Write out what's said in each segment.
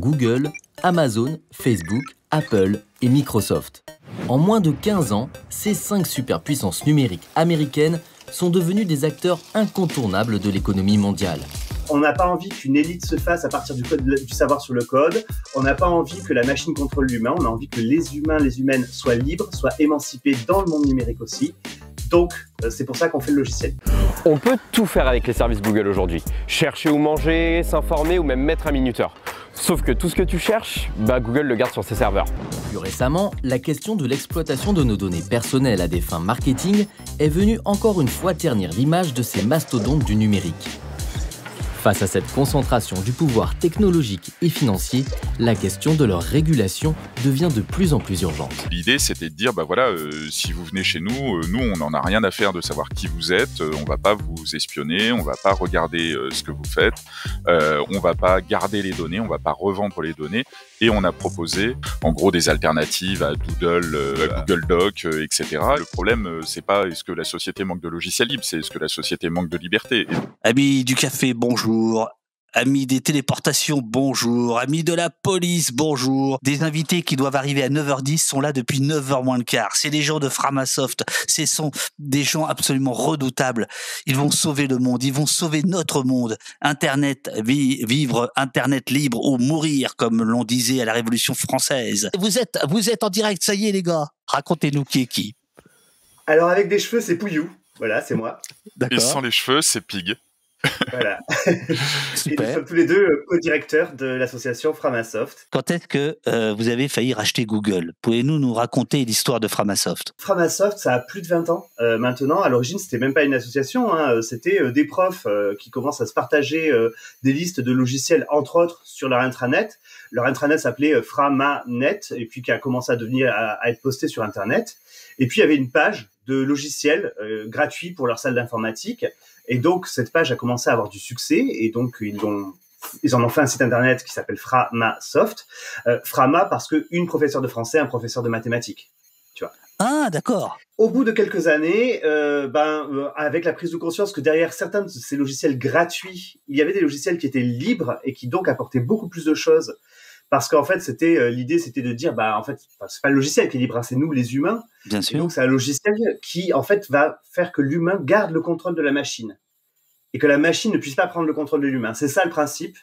Google, Amazon, Facebook, Apple et Microsoft. En moins de 15 ans, ces 5 superpuissances numériques américaines sont devenues des acteurs incontournables de l'économie mondiale. On n'a pas envie qu'une élite se fasse à partir du savoir sur le code. On n'a pas envie que la machine contrôle l'humain. On a envie que les humains, les humaines soient libres, soient émancipés dans le monde numérique aussi. Donc, c'est pour ça qu'on fait le logiciel. On peut tout faire avec les services Google aujourd'hui. Chercher où manger, s'informer ou même mettre un minuteur. Sauf que tout ce que tu cherches, Google le garde sur ses serveurs. Plus récemment, la question de l'exploitation de nos données personnelles à des fins marketing est venue encore une fois ternir l'image de ces mastodontes du numérique. Face à cette concentration du pouvoir technologique et financier, la question de leur régulation devient de plus en plus urgente. L'idée, c'était de dire, si vous venez chez nous, nous, on n'en a rien à faire de savoir qui vous êtes, on va pas vous espionner, on va pas regarder ce que vous faites, on va pas garder les données, on va pas revendre les données, et on a proposé, en gros, des alternatives à Doodle, à Google Doc, etc. Le problème, c'est pas est-ce que la société manque de logiciels libres, c'est est-ce que la société manque de liberté. Amis du café, bonjour. Amis des téléportations, bonjour. Amis de la police, bonjour. Des invités qui doivent arriver à 9h10 sont là depuis 9h moins le quart. C'est des gens de Framasoft. Ce sont des gens absolument redoutables. Ils vont sauver le monde. Ils vont sauver notre monde. Internet, vivre Internet libre ou mourir, comme l'on disait à la Révolution française. Vous êtes en direct, ça y est les gars. Racontez-nous qui est qui. Alors avec des cheveux, c'est Pouillou. Voilà, c'est moi. D'accord. Et sans les cheveux, c'est Pig. Voilà. Super. Et nous sommes tous les deux co-directeurs de l'association Framasoft. Quand est-ce que vous avez failli racheter Google ? Pouvez-vous nous raconter l'histoire de Framasoft ? Framasoft, ça a plus de 20 ans maintenant. À l'origine, c'était même pas une association, c'était des profs qui commencent à se partager des listes de logiciels, entre autres, sur leur intranet. Leur intranet s'appelait Framanet, et puis qui a commencé à être posté sur Internet. Et puis, il y avait une page de logiciels gratuits pour leur salle d'informatique. Et donc, cette page a commencé à avoir du succès, et donc ils en ont fait un site internet qui s'appelle Framasoft. Frama parce que une professeure de français, un professeur de mathématiques, tu vois. Ah, d'accord. Au bout de quelques années, avec la prise de conscience que derrière certains de ces logiciels gratuits, il y avait des logiciels qui étaient libres et qui donc apportaient beaucoup plus de choses. Parce qu'en fait, l'idée, c'était de dire, c'est pas le logiciel qui est libre, c'est nous, les humains. Bien sûr. Et donc, c'est un logiciel qui, en fait, va faire que l'humain garde le contrôle de la machine. Et que la machine ne puisse pas prendre le contrôle de l'humain. C'est ça le principe.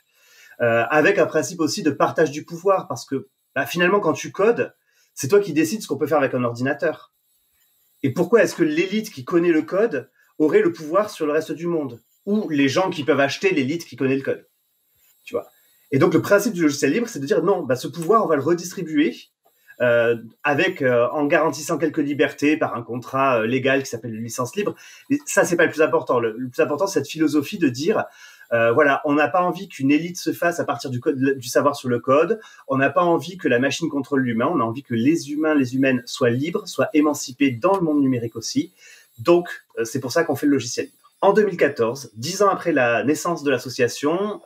Avec un principe aussi de partage du pouvoir. Parce que, finalement, quand tu codes, c'est toi qui décides ce qu'on peut faire avec un ordinateur. Et pourquoi est-ce que l'élite qui connaît le code aurait le pouvoir sur le reste du monde? Ou les gens qui peuvent acheter l'élite qui connaît le code? Tu vois? Et donc, le principe du logiciel libre, c'est de dire non, ce pouvoir, on va le redistribuer en garantissant quelques libertés par un contrat légal qui s'appelle une licence libre. Mais ça, c'est pas le plus important. Le plus important, c'est cette philosophie de dire, on n'a pas envie qu'une élite se fasse à partir du savoir sur le code. On n'a pas envie que la machine contrôle l'humain. On a envie que les humains, les humaines soient libres, soient émancipés dans le monde numérique aussi. Donc, c'est pour ça qu'on fait le logiciel libre. En 2014, 10 ans après la naissance de l'association,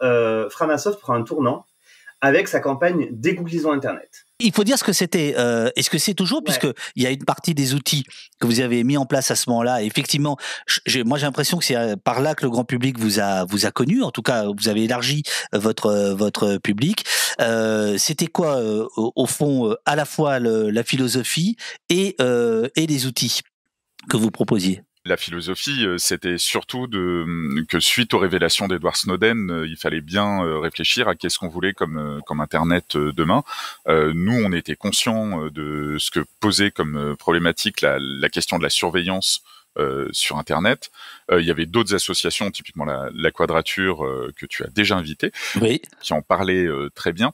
Framasoft prend un tournant avec sa campagne Dégooglisons Internet. Il faut dire ce que c'était. Est-ce que c'est toujours, puisque il y a une partie des outils que vous avez mis en place à ce moment-là. Effectivement, moi j'ai l'impression que c'est par là que le grand public vous a connu. En tout cas, vous avez élargi votre public. C'était quoi au fond à la fois la philosophie et les outils que vous proposiez? La philosophie, c'était surtout que suite aux révélations d'Edward Snowden, il fallait bien réfléchir à qu'est-ce qu'on voulait comme Internet demain. Nous, on était conscients de ce que posait comme problématique la question de la surveillance sur Internet. Il y avait d'autres associations, typiquement la Quadrature, que tu as déjà invitée, oui, qui en parlaient très bien.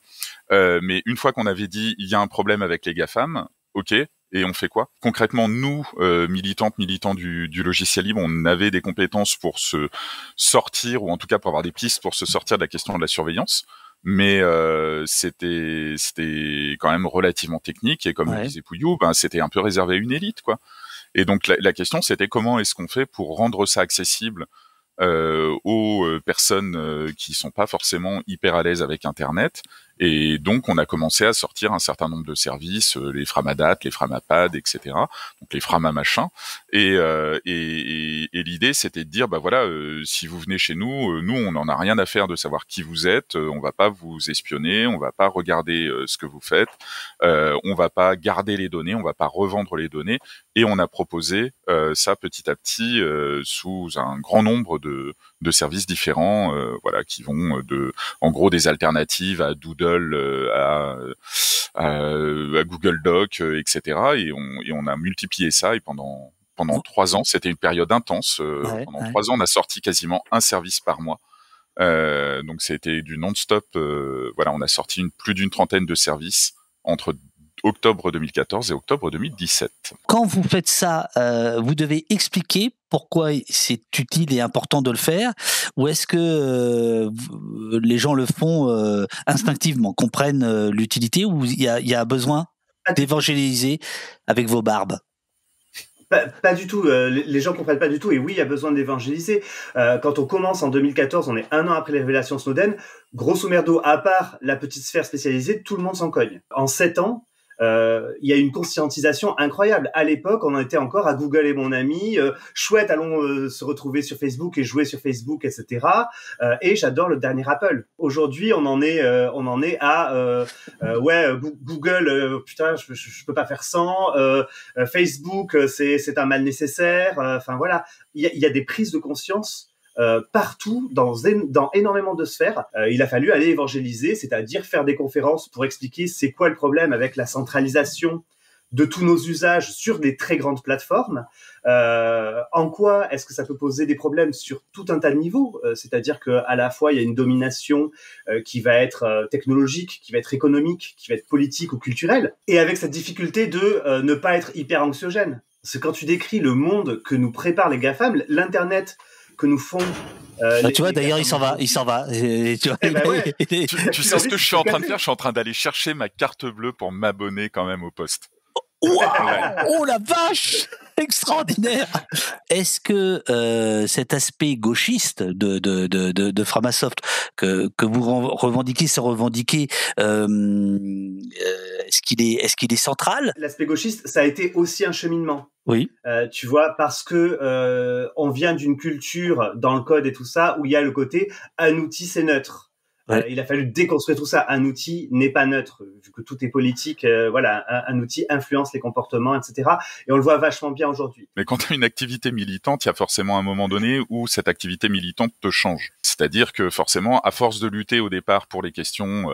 Mais une fois qu'on avait dit il y a un problème avec les GAFAM, ok. Et on fait quoi? Concrètement, nous, militants du logiciel libre, on avait des compétences pour se sortir, ou en tout cas pour avoir des pistes pour se sortir de la question de la surveillance. Mais c'était quand même relativement technique, et comme le disait Pouillou, c'était un peu réservé à une élite, quoi. Et donc la question, c'était comment est-ce qu'on fait pour rendre ça accessible aux personnes qui sont pas forcément hyper à l'aise avec Internet, Et donc, on a commencé à sortir un certain nombre de services, les Framadat, les Framapad, etc. Donc les Framamachins. Et l'idée, c'était de dire, bah voilà, si vous venez chez nous, nous, on n'en a rien à faire de savoir qui vous êtes. On va pas vous espionner, on va pas regarder ce que vous faites, on va pas garder les données, on va pas revendre les données. Et on a proposé ça petit à petit sous un grand nombre de services différents, voilà, qui vont en gros, des alternatives à Doodle, à Google Doc, etc. Et on a multiplié ça. Et pendant 3 ans, c'était une période intense. Pendant 3 ans, on a sorti quasiment un service par mois. Donc c'était du non-stop. Voilà, on a sorti plus d'une trentaine de services entre octobre 2014 et octobre 2017. Quand vous faites ça, vous devez expliquer pourquoi c'est utile et important de le faire, ou est-ce que les gens le font instinctivement, comprennent l'utilité, ou il y a besoin d'évangéliser avec vos barbes? Pas du tout. Les gens comprennent pas du tout. Et oui, il y a besoin d'évangéliser. Quand on commence en 2014, on est 1 an après les révélations Snowden. Grosso merdo, à part la petite sphère spécialisée, tout le monde s'en cogne. En 7 ans, il y a une conscientisation incroyable. À l'époque, on en était encore à Google et mon ami. Chouette, allons se retrouver sur Facebook et jouer sur Facebook, etc. Et j'adore le dernier Apple. Aujourd'hui, on en est à Google. Putain, je peux pas faire sans. Facebook, c'est un mal nécessaire. Enfin voilà, il y a des prises de conscience. Partout, dans énormément de sphères. Il a fallu aller évangéliser, c'est-à-dire faire des conférences pour expliquer c'est quoi le problème avec la centralisation de tous nos usages sur des très grandes plateformes. En quoi est-ce que ça peut poser des problèmes sur tout un tas de niveaux, c'est-à-dire qu'à la fois il y a une domination qui va être technologique, qui va être économique, qui va être politique ou culturelle, et avec cette difficulté de ne pas être hyper anxiogène. Parce que quand tu décris le monde que nous préparent les GAFAM, l'internet que nous font. Tu vois, d'ailleurs, il s'en va. Tu vois, tu sais ce que je suis en train de faire? Je suis en train d'aller chercher ma carte bleue pour m'abonner quand même au poste. Wow, oh la vache, extraordinaire. Est-ce que cet aspect gauchiste de Framasoft que vous revendiquez, est-ce qu'il est central? L'aspect gauchiste, ça a été aussi un cheminement. Oui. Tu vois, parce que on vient d'une culture dans le code et tout ça où il y a le côté un outil c'est neutre. Ouais. Il a fallu déconstruire tout ça. Un outil n'est pas neutre, vu que tout est politique. Voilà, un outil influence les comportements, etc. Et on le voit vachement bien aujourd'hui. Mais quand tu as une activité militante, il y a forcément un moment donné où cette activité militante te change. C'est-à-dire que forcément, à force de lutter au départ pour les questions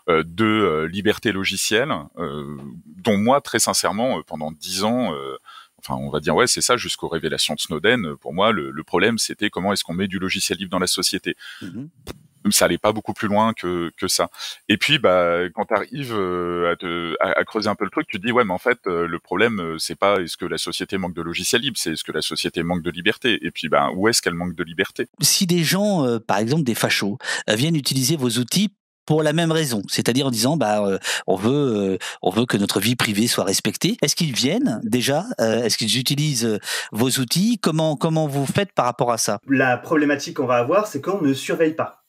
de liberté logicielle, dont moi, très sincèrement, pendant 10 ans... Enfin, on va dire, ouais, c'est ça, jusqu'aux révélations de Snowden. Pour moi, le problème, c'était comment est-ce qu'on met du logiciel libre dans la société. Ça allait pas beaucoup plus loin que ça. Et puis, bah, quand t'arrives à creuser un peu le truc, tu te dis, ouais, mais en fait, le problème, c'est pas est-ce que la société manque de logiciel libre, c'est est-ce que la société manque de liberté. Et puis, bah, où est-ce qu'elle manque de liberté? Si des gens, par exemple des fachos, viennent utiliser vos outils pour la même raison, c'est-à-dire en disant on veut que notre vie privée soit respectée. Est-ce qu'ils viennent déjà? Est-ce qu'ils utilisent vos outils? Comment vous faites par rapport à ça? La problématique qu'on va avoir, c'est qu'on ne surveille pas.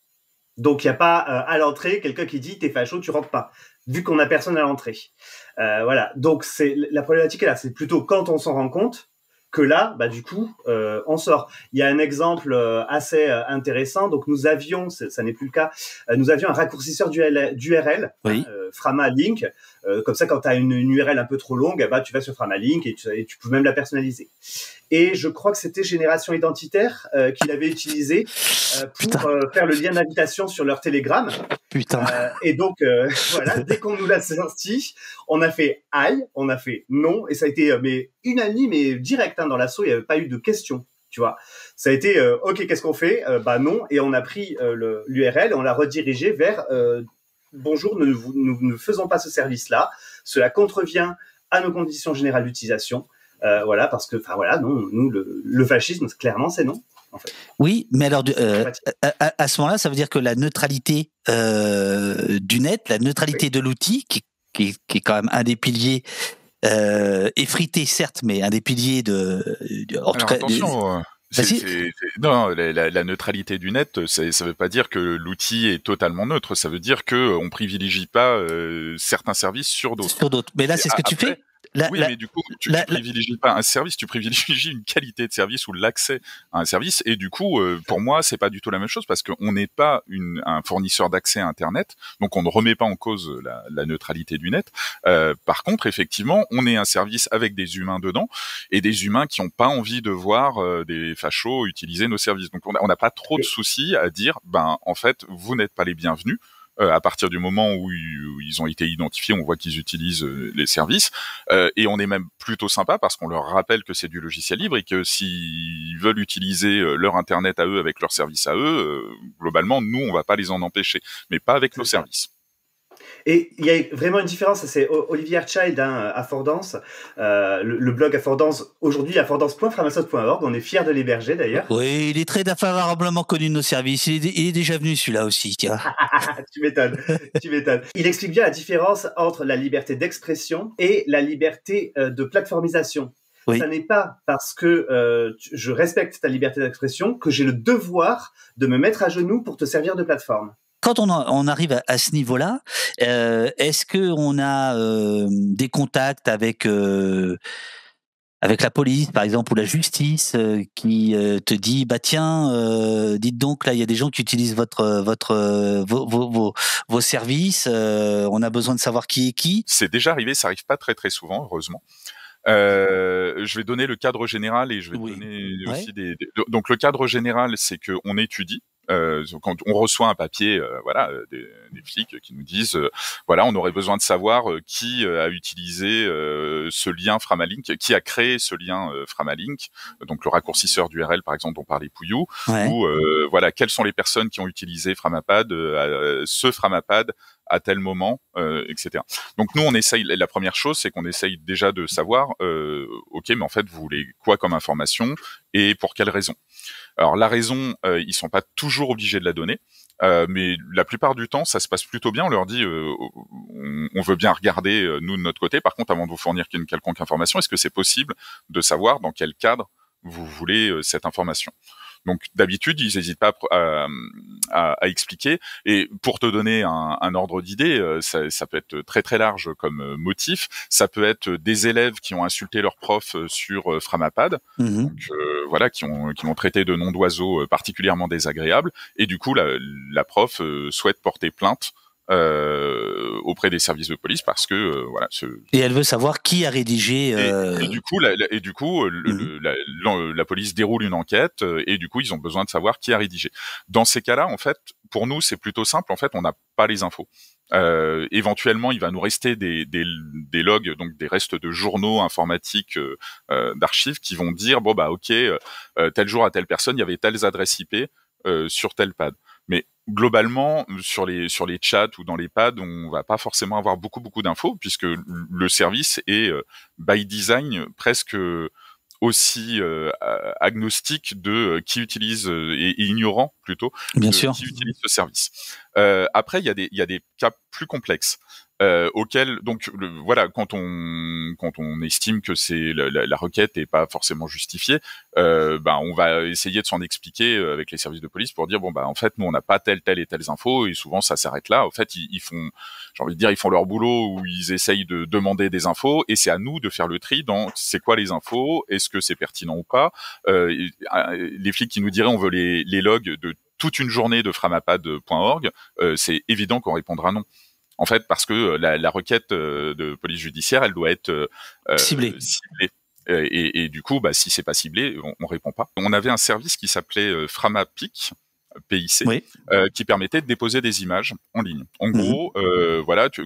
Donc il y a pas à l'entrée quelqu'un qui dit t'es facho, tu rentres pas, vu qu'on a personne à l'entrée. Voilà. Donc c'est la problématique est là. C'est plutôt quand on s'en rend compte que là, bah du coup, on sort. Il y a un exemple assez intéressant. Donc nous avions, ça n'est plus le cas, nous avions un raccourcisseur d'URL, oui. Framalink. Comme ça, quand tu as une URL un peu trop longue, bah tu vas sur Framalink et tu peux même la personnaliser. Et je crois que c'était Génération Identitaire qui l'avait utilisé pour faire le lien d'invitation sur leur Telegram. Putain. Et donc, voilà, dès qu'on nous l'a sorti, on a fait aïe, on a fait non, et ça a été mais unanime et direct dans l'assaut, il n'y avait pas eu de questions, tu vois. Ça a été ok, qu'est-ce qu'on fait? Bah non, et on a pris l'URL et on l'a redirigé vers bonjour, nous ne faisons pas ce service-là, cela contrevient à nos conditions générales d'utilisation. Voilà, parce que, enfin voilà, non, nous, le fascisme, clairement, c'est non. En fait. Oui, mais alors à ce moment-là, ça veut dire que la neutralité du net, la neutralité de l'outil, qui est quand même un des piliers effrité certes, mais un des piliers en tout cas. Attention, Non, la neutralité du net, ça veut pas dire que l'outil est totalement neutre. Ça veut dire que on privilégie pas certains services sur d'autres. Sur d'autres. Mais là, c'est ce que tu fais. Mais du coup, tu privilégies pas un service, tu privilégies une qualité de service ou l'accès à un service. Et du coup, pour moi, c'est pas du tout la même chose parce qu'on n'est pas un fournisseur d'accès à Internet, donc on ne remet pas en cause la neutralité du net. Par contre, effectivement, on est un service avec des humains dedans et des humains qui n'ont pas envie de voir des fachos utiliser nos services. Donc, on n'a pas trop de soucis à dire, en fait, vous n'êtes pas les bienvenus. À partir du moment où ils ont été identifiés, on voit qu'ils utilisent les services, et on est même plutôt sympa parce qu'on leur rappelle que c'est du logiciel libre et que s'ils veulent utiliser leur internet à eux avec leur service à eux, globalement, nous, on va pas les en empêcher, mais pas avec nos services. Et il y a vraiment une différence, c'est Olivier Erchild à Fordance, le blog Affordance, aujourd'hui affordance.framasoft.org, on est fiers de l'héberger d'ailleurs. Oui, il est très favorablement connu de nos services, il est déjà venu celui-là aussi, tiens. Tu m'étonnes. Il explique bien la différence entre la liberté d'expression et la liberté de plateformisation. Oui. Ça n'est pas parce que je respecte ta liberté d'expression que j'ai le devoir de me mettre à genoux pour te servir de plateforme. Quand on arrive à ce niveau-là, est-ce que on a des contacts avec la police, par exemple, ou la justice, qui te dit, tiens, dites donc, là, il y a des gens qui utilisent vos services, on a besoin de savoir qui est qui. C'est déjà arrivé, ça arrive pas très très souvent, heureusement. Je vais donner le cadre général et je vais donner aussi donc le cadre général, c'est que on étudie. Quand on reçoit un papier, des flics qui nous disent, on aurait besoin de savoir qui a utilisé ce lien Framalink, qui a créé ce lien Framalink, donc le raccourcisseur d'URL par exemple dont parlait Pouillou, ou quelles sont les personnes qui ont utilisé Framapad, ce Framapad à tel moment, etc. Donc nous on essaye, la première chose c'est qu'on essaye déjà de savoir, ok, mais en fait vous voulez quoi comme information et pour quelle raison. Alors la raison, ils sont pas toujours obligés de la donner, mais la plupart du temps, ça se passe plutôt bien. On leur dit, on veut bien regarder nous de notre côté. Par contre, avant de vous fournir une quelconque information, est-ce que c'est possible de savoir dans quel cadre vous voulez cette information? Donc d'habitude, ils n'hésitent pas à expliquer. Et pour te donner un ordre d'idée, ça peut être très très large comme motif. Ça peut être des élèves qui ont insulté leur prof sur Framapad, donc qui m'ont traité de nom d'oiseau particulièrement désagréable. Et du coup, la prof souhaite porter plainte auprès des services de police parce que et elle veut savoir qui a rédigé et du coup la police déroule une enquête et du coup ils ont besoin de savoir qui a rédigé. Dans ces cas-là, en fait, pour nous c'est plutôt simple. En fait, on n'a pas les infos. Éventuellement, il va nous rester des logs, donc des restes de journaux informatiques d'archives qui vont dire tel jour à telle personne il y avait telles adresses IP sur tel pad. Mais globalement, sur les chats ou dans les pads, on va pas forcément avoir beaucoup d'infos puisque le service est by design presque aussi agnostique de qui utilise et ignorant plutôt bien sûr qui utilise ce service. Après, il y a des cas plus complexes. Auquel donc quand on estime que c'est la requête est pas forcément justifiée, on va essayer de s'en expliquer avec les services de police pour dire en fait nous on n'a pas telle et telles infos et souvent ça s'arrête là. En fait ils font, j'ai envie de dire, ils font leur boulot où ils essayent de demander des infos et c'est à nous de faire le tri dans c'est quoi les infos, est-ce que c'est pertinent ou pas. Les flics qui nous diraient on veut les logs de toute une journée de framapad.org, c'est évident qu'on répondra non. En fait, parce que la requête de police judiciaire, elle doit être ciblée. Et du coup, si c'est pas ciblé, on répond pas. On avait un service qui s'appelait Framapic, PIC, qui permettait de déposer des images en ligne. En gros,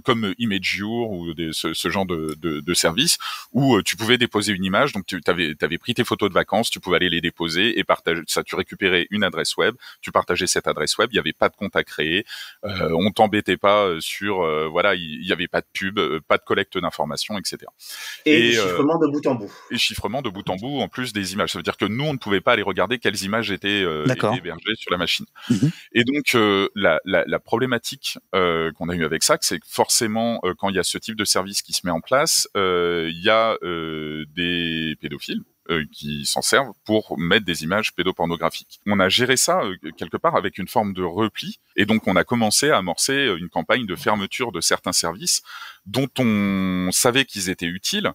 comme ImageYour ou ce genre de service où tu pouvais déposer une image, donc tu avais pris tes photos de vacances, tu pouvais aller les déposer et partager ça. Tu récupérais une adresse web, tu partageais cette adresse web, il y avait pas de compte à créer, on t'embêtait pas sur il y avait pas de pub, pas de collecte d'informations, etc. Et chiffrement de bout en bout. Et chiffrement de bout en bout en plus des images. Ça veut dire que nous on ne pouvait pas aller regarder quelles images étaient hébergées sur la machine machine. Et donc la problématique qu'on a eu avec ça, c'est que forcément quand il y a ce type de service qui se met en place, il y a des pédophiles qui s'en servent pour mettre des images pédopornographiques. On a géré ça quelque part avec une forme de repli, et donc on a commencé à amorcer une campagne de fermeture de certains services dont on savait qu'ils étaient utiles,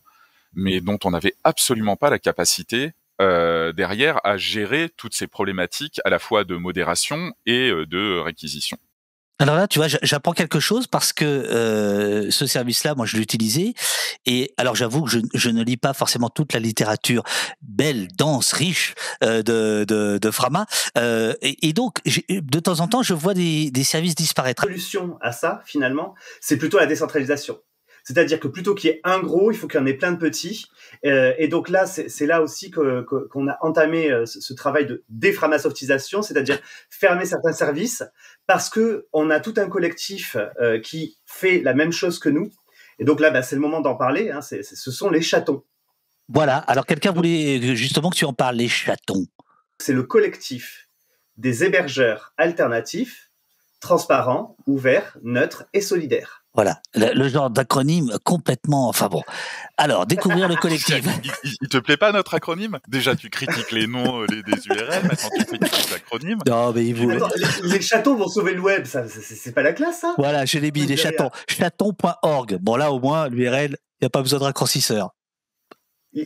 mais dont on n'avait absolument pas la capacité derrière à gérer toutes ces problématiques à la fois de modération et de réquisition. Alors là, tu vois, j'apprends quelque chose parce que ce service-là, moi, je l'utilisais. Et alors, j'avoue que je ne lis pas forcément toute la littérature belle, dense, riche de Frama. Et donc, de temps en temps, je vois des services disparaître. La solution à ça, finalement, c'est plutôt la décentralisation. C'est-à-dire que plutôt qu'il y ait un gros, il faut qu'il y en ait plein de petits. Et donc là, c'est là aussi qu'on a entamé ce travail de déframasoftisation, c'est-à-dire fermer certains services, parce que on a tout un collectif qui fait la même chose que nous. Et donc là, c'est le moment d'en parler. Hein, ce sont les chatons. Voilà. Alors quelqu'un voulait justement que tu en parles, les chatons. C'est le collectif des hébergeurs alternatifs, transparents, ouverts, neutres et solidaires. Voilà, le genre d'acronyme complètement... Enfin bon, alors, découvrir le collectif. Il te plaît pas notre acronyme? Déjà, tu critiques les noms des URL, maintenant tu critiques les acronymes. Non, mais Attends, les chatons vont sauver le web, ça, c'est pas la classe, ça? Voilà, je l'ai mis, les chatons. Chaton.org. Bon, là, au moins, l'URL, il n'y a pas besoin de raccourcisseur.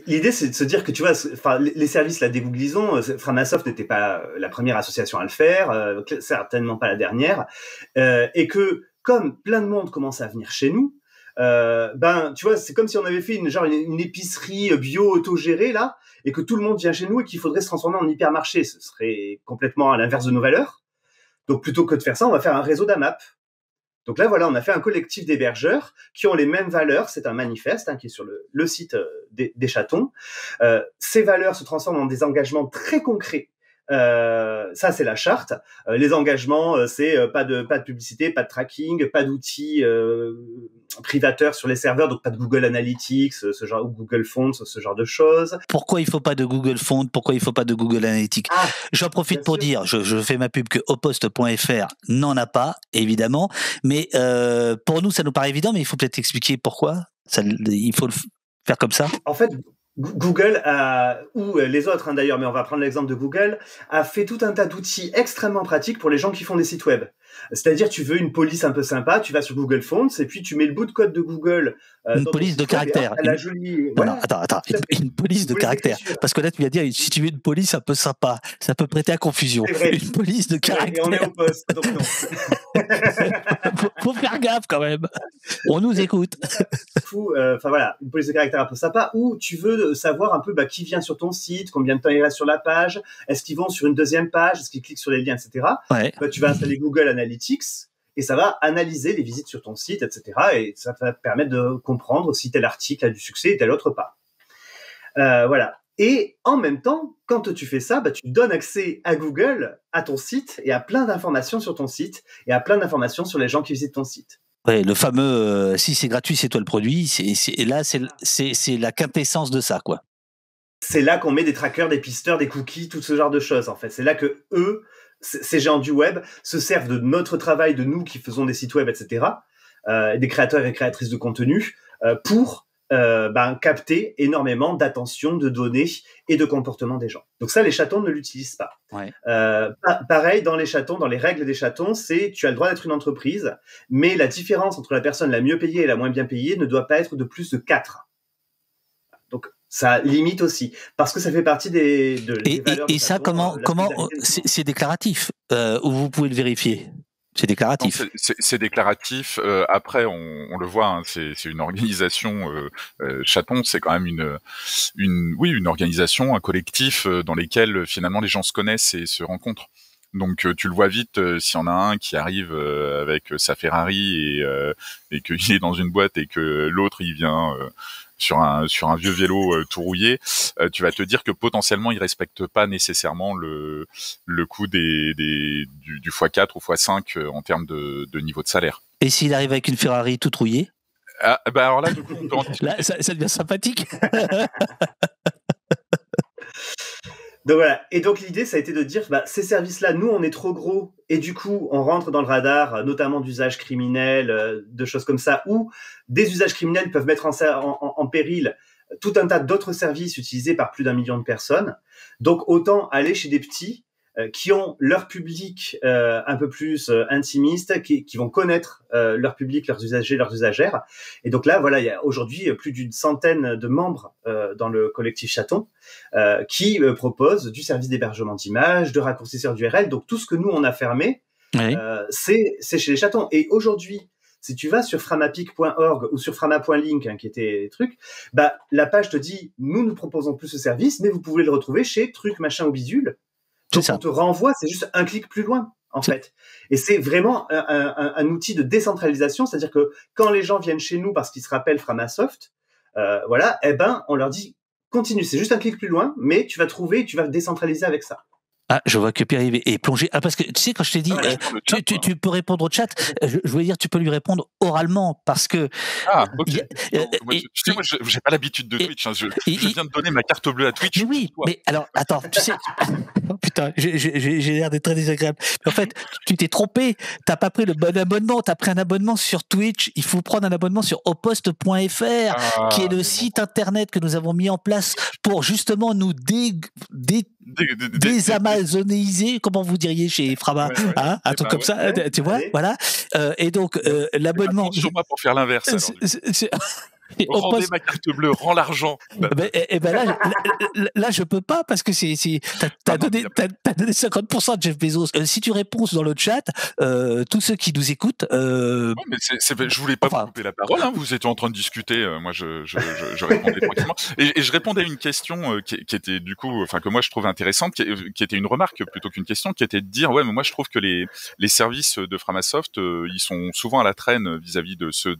L'idée, c'est de se dire que, tu vois, les services, là, dégooglisons, Framasoft n'était pas la première association à le faire, certainement pas la dernière, et que, comme plein de monde commence à venir chez nous, tu vois, c'est comme si on avait fait une épicerie bio autogérée, là, et que tout le monde vient chez nous et qu'il faudrait se transformer en hypermarché. Ce serait complètement à l'inverse de nos valeurs. Donc, plutôt que de faire ça, on va faire un réseau d'AMAP. Donc là, voilà, on a fait un collectif d'hébergeurs qui ont les mêmes valeurs. C'est un manifeste qui est sur le site des chatons. Ces valeurs se transforment en des engagements très concrets. Ça, c'est la charte. Les engagements, c'est pas de publicité, pas de tracking, pas d'outils privateurs sur les serveurs, donc pas de Google Analytics, ce genre, ou Google Fonts, ce genre de choses. Pourquoi il faut pas de Google Fonts? Pourquoi il faut pas de Google Analytics? J'en profite pour dire, je fais ma pub, que oposte.fr n'en a pas, évidemment, mais pour nous, ça nous paraît évident, mais il faut peut-être expliquer pourquoi il faut le faire comme ça. En fait, Google ou les autres d'ailleurs, mais on va prendre l'exemple de Google, a fait tout un tas d'outils extrêmement pratiques pour les gens qui font des sites web. C'est-à-dire, tu veux une police un peu sympa, tu vas sur Google Fonts et puis tu mets le bout de code de Google. Une police de caractère. Non, attends. Une police de caractère. Parce que là, tu viens de dire, si tu veux une police un peu sympa, ça peut prêter à confusion. Une police de caractère. Et on est au poste, donc non. faut faire gaffe quand même. On nous écoute. Enfin voilà, une police de caractère un peu sympa, où tu veux savoir un peu qui vient sur ton site, combien de temps il reste sur la page, est-ce qu'ils vont sur une deuxième page, est-ce qu'ils cliquent sur les liens, etc. Ouais. Tu vas installer Google Analytics et ça va analyser les visites sur ton site, etc. Et ça va te permettre de comprendre si tel article a du succès et tel autre pas. Voilà. Et en même temps, quand tu fais ça, tu donnes accès à Google, à ton site, et à plein d'informations sur ton site, et à plein d'informations sur les gens qui visitent ton site. Ouais, le fameux si c'est gratuit, c'est toi le produit. Et là, c'est la quintessence de ça, quoi. C'est là qu'on met des trackers, des pisteurs, des cookies, tout ce genre de choses, en fait. C'est là que eux, ces gens du web, se servent de notre travail, de nous qui faisons des sites web, etc., des créateurs et créatrices de contenu, pour capter énormément d'attention, de données et de comportement des gens. Donc ça, les chatons ne l'utilisent pas. Ouais. Pareil, dans les chatons, dans les règles des chatons, c'est tu as le droit d'être une entreprise, mais la différence entre la personne la mieux payée et la moins bien payée ne doit pas être de plus de 4. Donc ça limite aussi, parce que ça fait partie des valeurs. Et ça, comment c'est déclaratif, ou vous pouvez le vérifier? C'est déclaratif. C'est déclaratif. Après, on le voit, hein, c'est une organisation. Chaton, c'est quand même une organisation, un collectif dans lesquels finalement les gens se connaissent et se rencontrent. Donc tu le vois vite s'il y en a un qui arrive avec sa Ferrari et qu'il est dans une boîte et que l'autre il vient sur un vieux vélo tout rouillé, tu vas te dire que potentiellement il respecte pas nécessairement le coût du x4 ou x5 en termes de niveau de salaire. Et s'il arrive avec une Ferrari toute rouillée? Alors là, du coup, on peut en discuter. Là, ça devient sympathique. Donc voilà. Et donc l'idée, ça a été de dire, ces services-là, nous, on est trop gros, et du coup, on rentre dans le radar, notamment d'usages criminels, de choses comme ça, où des usages criminels peuvent mettre en péril tout un tas d'autres services utilisés par plus d'1 million de personnes. Donc autant aller chez des petits qui ont leur public un peu plus intimiste, qui vont connaître leur public, leurs usagers, leurs usagères. Et donc là, voilà, il y a aujourd'hui plus d'une centaine de membres dans le collectif Chaton qui proposent du service d'hébergement d'images, de raccourcisseurs d'URL. Donc tout ce que nous, on a fermé, Oui. c'est chez les Chatons. Et aujourd'hui, si tu vas sur framapic.org ou sur frama.link, qui était truc, la page te dit, nous proposons plus ce service, mais vous pouvez le retrouver chez truc, machin ou bidule. Donc, on te renvoie, c'est juste un clic plus loin, en fait. Et c'est vraiment un outil de décentralisation, c'est-à-dire que quand les gens viennent chez nous parce qu'ils se rappellent Framasoft, voilà, on leur dit, continue, c'est juste un clic plus loin, mais tu vas trouver, tu vas décentraliser avec ça. Ah, je vois que Pierre-Yves est plongé. Ah, parce que tu sais, quand je t'ai dit, tu peux répondre au chat, je voulais dire, tu peux lui répondre oralement, parce que. Ah, ok. Tu sais, moi, j'ai pas l'habitude de Twitch. Je viens de donner ma carte bleue à Twitch. Mais oui, mais alors, attends, tu sais. Oh, putain, j'ai l'air d'être très désagréable. Mais en fait, tu t'es trompé. T'as pas pris le bon abonnement. T'as pris un abonnement sur Twitch. Il faut prendre un abonnement sur opost.fr, qui est le site internet que nous avons mis en place pour justement nous désamazoniser, comment vous diriez chez Frama, hein, un truc comme ça, tu vois, voilà. Et donc l'abonnement. Sur moi pour faire l'inverse. Rendez ma carte bleue, rends l'argent. Là, je peux pas parce que t'as donné 50% de Jeff Bezos. Si tu réponds dans le chat, tous ceux qui nous écoutent. Non, mais je voulais pas vous couper la parole. Hein, vous étiez en train de discuter. Moi, je répondais tranquillement. Et je répondais à une question qui était du coup, que moi je trouve intéressante, qui était une remarque plutôt qu'une question, qui était de dire ouais, mais moi je trouve que les services de Framasoft, ils sont souvent à la traîne vis-à-vis de ceux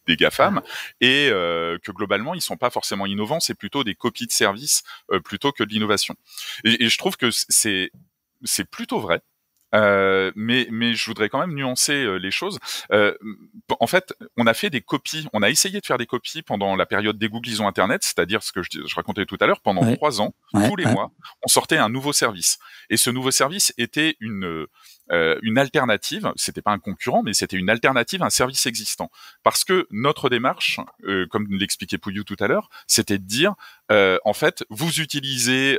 des GAFAM, et que globalement ils sont pas forcément innovants, c'est plutôt des copies de services plutôt que de l'innovation. Et je trouve que c'est plutôt vrai. Mais je voudrais quand même nuancer les choses. En fait, on a fait des copies, on a essayé de faire des copies pendant la période des Googlisons Internet, c'est-à-dire ce que je racontais tout à l'heure, pendant 3 ans, tous les mois, on sortait un nouveau service. Et ce nouveau service était une alternative, c'était pas un concurrent, mais c'était une alternative à un service existant. Parce que notre démarche, comme l'expliquait Pouillou tout à l'heure, c'était de dire, en fait, vous utilisez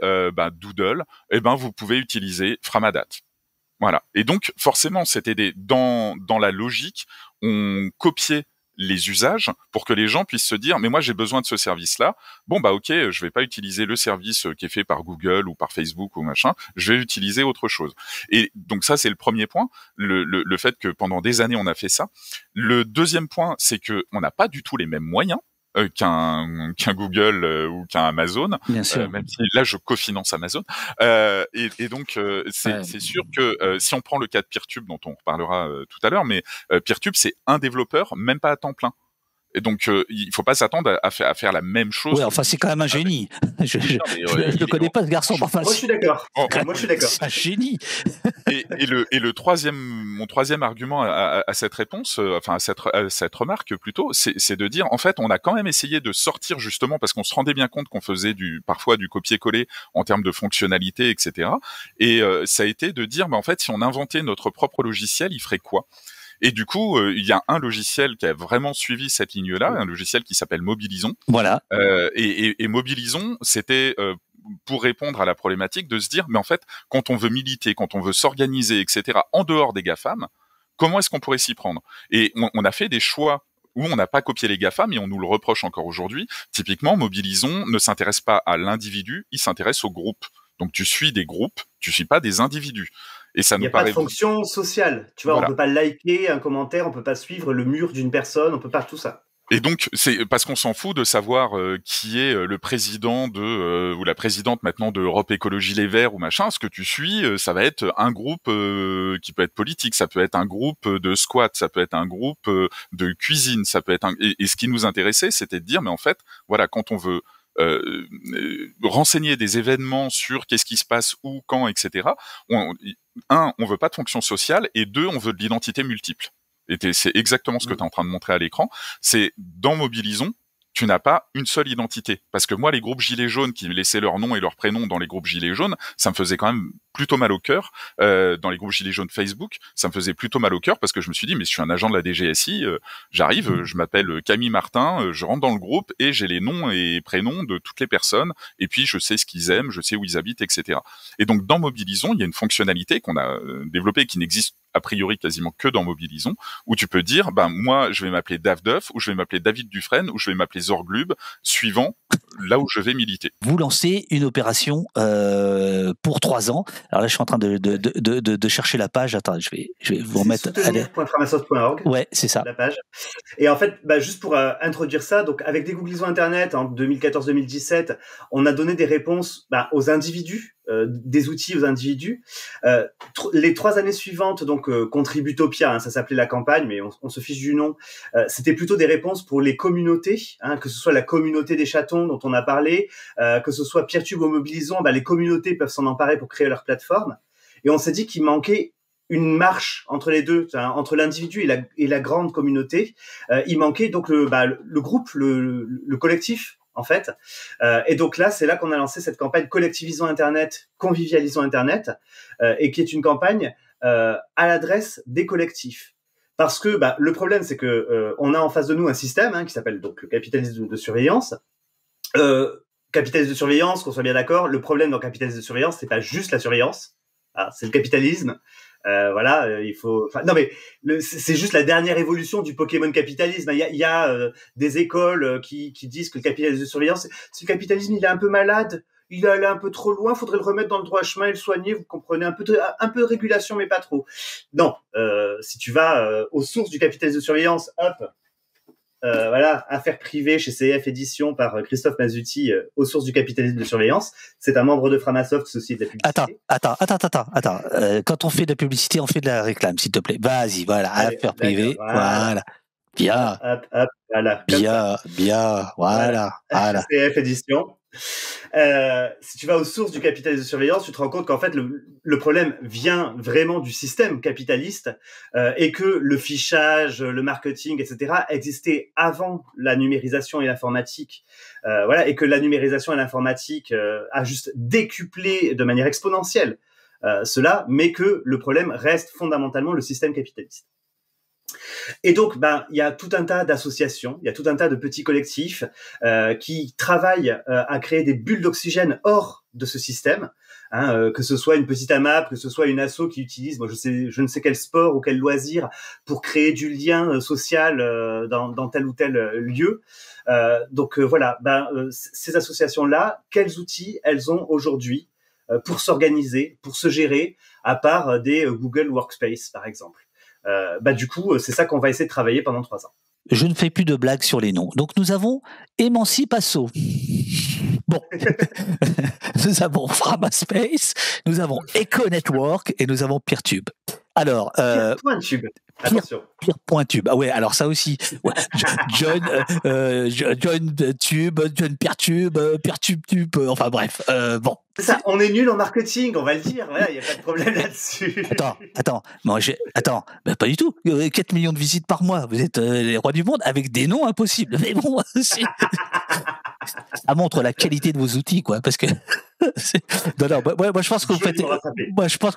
Doodle, vous pouvez utiliser Framadat. Voilà. Et donc, forcément, c'était dans la logique, on copiait les usages pour que les gens puissent se dire, mais moi, j'ai besoin de ce service-là. Bon, ok, je vais pas utiliser le service qui est fait par Google ou par Facebook ou machin. Je vais utiliser autre chose. Et donc, ça, c'est le premier point. Le fait que pendant des années, on a fait ça. Le deuxième point, c'est que on n'a pas du tout les mêmes moyens qu'un Google ou qu'un Amazon, même si là je cofinance Amazon, et donc c'est sûr que si on prend le cas de Peertube dont on reparlera tout à l'heure, mais Peertube c'est un développeur, même pas à temps plein. Et donc, il faut pas s'attendre à faire la même chose. Oui, enfin, c'est quand même un génie. Je ne connais pas ce garçon. Moi, je suis d'accord. Moi, je suis d'accord. Un génie. Et le mon troisième argument à cette réponse, à cette remarque plutôt, c'est de dire, en fait, on a quand même essayé de sortir justement parce qu'on se rendait bien compte qu'on faisait parfois du copier-coller en termes de fonctionnalité, etc. Et ça a été de dire, en fait, si on inventait notre propre logiciel, il ferait quoi ? Et du coup, il y a un logiciel qui a vraiment suivi cette ligne-là, un logiciel qui s'appelle Mobilison. Voilà. Et Mobilison, c'était pour répondre à la problématique de se dire, mais en fait, quand on veut militer, quand on veut s'organiser, etc., en dehors des GAFAM, comment est-ce qu'on pourrait s'y prendre ? Et on a fait des choix où on n'a pas copié les GAFAM et on nous le reproche encore aujourd'hui. Typiquement, Mobilison ne s'intéresse pas à l'individu, il s'intéresse au groupe. Donc tu suis des groupes, tu suis pas des individus. Et ça nous paraît. Il n'y a pas de fonction sociale. Tu vois, voilà. On peut pas liker un commentaire, on peut pas suivre le mur d'une personne, on peut pas tout ça. Et donc, c'est parce qu'on s'en fout de savoir qui est le président ou la présidente maintenant de Europe Écologie Les Verts ou machin. Ce que tu suis, ça va être un groupe qui peut être politique, ça peut être un groupe de squat, ça peut être un groupe de cuisine, ça peut être et ce qui nous intéressait, c'était de dire, mais en fait, voilà, quand on veut renseigner des événements sur qu'est-ce qui se passe où, quand, etc. On veut pas de fonction sociale, et 2, on veut de l'identité multiple. Et c'est exactement ce que tu es en train de montrer à l'écran. C'est dans Mobilison, tu n'as pas une seule identité. Parce que moi, les groupes gilets jaunes qui laissaient leur nom et leur prénom dans les groupes gilets jaunes, ça me faisait quand même plutôt mal au cœur. Dans les groupes gilets jaunes Facebook, ça me faisait plutôt mal au cœur parce que je me suis dit, mais je suis un agent de la DGSI, j'arrive, je m'appelle Camille Martin, je rentre dans le groupe et j'ai les noms et prénoms de toutes les personnes et puis je sais ce qu'ils aiment, je sais où ils habitent, etc. Et donc dans Mobilisons, il y a une fonctionnalité qu'on a développée qui n'existe a priori quasiment que dans Mobilisons, où tu peux dire, moi, je vais m'appeler Davdeuf, ou je vais m'appeler David Dufresne, ou je vais m'appeler Zorglub, suivant là où je vais militer. Vous lancez une opération pour 3 ans. Alors là, je suis en train de chercher la page. Attends, je vais vous remettre. Soutenir.framasoft.org. Ouais, c'est ça. La page. Et en fait, juste pour introduire ça, donc avec Dégooglisons Internet en 2014-2017, on a donné des réponses aux individus, des outils aux individus. Les 3 années suivantes, donc Contributopia, ça s'appelait la campagne, mais on se fiche du nom. C'était plutôt des réponses pour les communautés, que ce soit la communauté des chatons dont on a parlé, que ce soit Peertube ou Mobilisons, les communautés peuvent s'en emparer pour créer leur plateforme. Et on s'est dit qu'il manquait une marche entre les deux, entre l'individu et la grande communauté. Il manquait donc le groupe, le collectif, en fait. Et donc là, c'est là qu'on a lancé cette campagne Collectivisons Internet, Convivialisons Internet, et qui est une campagne à l'adresse des collectifs. Parce que le problème, c'est que on a en face de nous un système qui s'appelle donc le capitalisme de surveillance. Capitalisme de surveillance, qu'on soit bien d'accord, le problème dans le capitalisme de surveillance, c'est pas juste la surveillance, c'est le capitalisme. Il faut. Non, mais c'est juste la dernière évolution du Pokémon capitalisme. Il y a des écoles qui disent que le capitalisme de surveillance, si le capitalisme il est un peu malade, il est allé un peu trop loin, faudrait le remettre dans le droit chemin et le soigner. Vous comprenez, un peu de régulation, mais pas trop. Non, si tu vas aux sources du capitalisme de surveillance, affaire privée chez CF Éditions par Christophe Mazuti, aux sources du capitalisme de surveillance. C'est un membre de Framasoft, ceci est de la publicité. Attends. Quand on fait de la publicité, on fait de la réclame, s'il te plaît. Vas-y, voilà, affaire privée, voilà. Bien. Hop, voilà. Bien, voilà. CF Éditions. Si tu vas aux sources du capitalisme de surveillance, tu te rends compte qu'en fait le problème vient vraiment du système capitaliste et que le fichage, le marketing, etc. existait avant la numérisation et l'informatique. Et que la numérisation et l'informatique a juste décuplé de manière exponentielle cela, mais que le problème reste fondamentalement le système capitaliste. Et donc, il y a tout un tas d'associations, il y a tout un tas de petits collectifs qui travaillent à créer des bulles d'oxygène hors de ce système, que ce soit une petite AMAP, que ce soit une asso qui utilise, je ne sais quel sport ou quel loisir pour créer du lien social dans tel ou tel lieu. Ces associations-là, quels outils elles ont aujourd'hui pour s'organiser, pour se gérer, à part des Google Workspace, par exemple. Du coup, c'est ça qu'on va essayer de travailler pendant 3 ans. Je ne fais plus de blagues sur les noms. Donc, nous avons Emancipasso. Bon. Nous avons Framaspace, nous avons Eco Network et nous avons Peertube. Alors, Peertube. Attention. Peer.tube. Ah ouais, alors ça aussi. Ouais. John Tube, John Peertube, Peertube, enfin bref. Bon. C'est ça, on est nul en marketing, on va le dire. Il n'y a pas de problème là-dessus. Attends. Pas du tout. 4 millions de visites par mois. Vous êtes les rois du monde avec des noms impossibles. Mais bon, ça montre la qualité de vos outils, quoi. Parce que moi, je pense que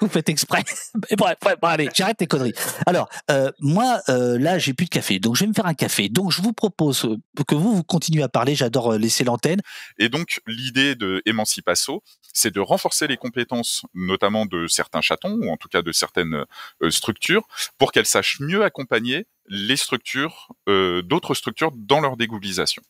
vous faites exprès. Mais bref, allez, j'arrête tes conneries. Alors, là, j'ai plus de café, donc je vais me faire un café. Donc, je vous propose que vous continuez à parler. J'adore laisser l'antenne. Et donc, l'idée de Emancipasso, c'est de renforcer les compétences, notamment de certains chatons, ou en tout cas de certaines structures, pour qu'elles sachent mieux accompagner les structures, d'autres structures dans leur dégooglisation.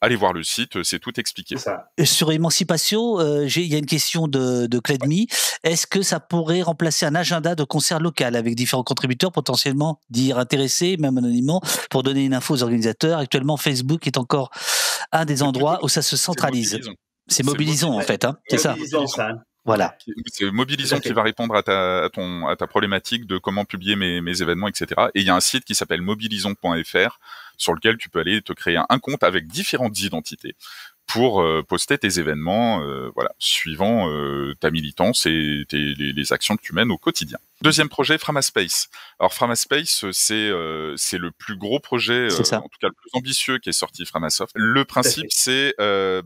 Allez voir le site, c'est tout expliqué. C'est ça. Sur Emancipasso, il y a une question de Clédemy. Est-ce que ça pourrait remplacer un agenda de concert local avec différents contributeurs potentiellement dire intéressés, même anonymement, pour donner une info aux organisateurs? Actuellement, Facebook est encore un des endroits où ça se centralise. C'est Mobilisons en fait, c'est ça. Voilà. C'est Mobilisons qui va répondre à ta problématique de comment publier mes événements, etc. Et il y a un site qui s'appelle mobilisons.fr sur lequel tu peux aller te créer un compte avec différentes identités pour poster tes événements, suivant ta militance et les actions que tu mènes au quotidien. Deuxième projet, Framaspace. Alors Framaspace, c'est le plus gros projet, en tout cas le plus ambitieux qui est sorti Framasoft. Le principe, c'est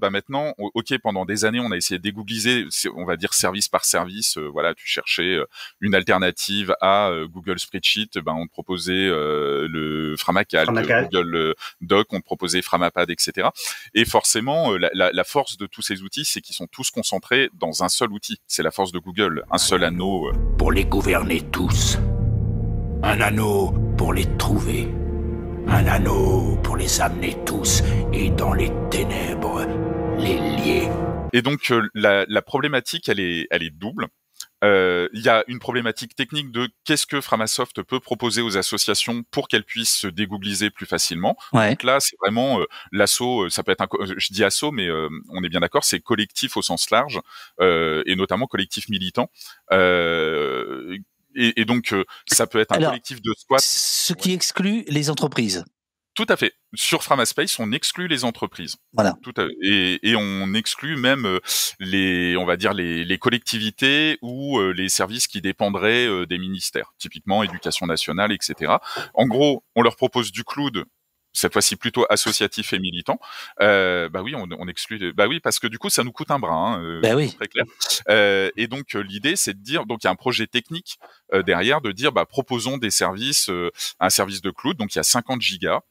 maintenant, ok, pendant des années, on a essayé de dégoogliser, on va dire service par service. Voilà, tu cherchais une alternative à Google Spreadsheet, on te proposait le Framacal, Google Doc, on te proposait Framapad, etc. Et forcément, la force de tous ces outils, c'est qu'ils sont tous concentrés dans un seul outil. C'est la force de Google, un seul anneau. Pour les gouverner tous. Un anneau pour les trouver. Un anneau pour les amener tous et dans les ténèbres, les lier. Et donc la problématique, elle est double. Il y a une problématique technique de qu'est-ce que Framasoft peut proposer aux associations pour qu'elles puissent se dégoogliser plus facilement. Ouais. Donc là, c'est vraiment l'asso, ça peut être je dis asso, mais on est bien d'accord, c'est collectif au sens large, et notamment collectif militant. Et donc, ça peut être un collectif de squat. Ce qui exclut les entreprises. Tout à fait. Sur Framaspace, on exclut les entreprises. Voilà. Et on exclut même on va dire les collectivités ou les services qui dépendraient des ministères, typiquement éducation nationale, etc. En gros, on leur propose du cloud, cette fois-ci plutôt associatif et militant. Oui, on exclut. Oui, parce que du coup, ça nous coûte un bras. Oui. Très clair. Et donc l'idée, c'est de dire, donc il y a un projet technique derrière, de dire, proposons des services, un service de cloud. Donc il y a 50 gigas.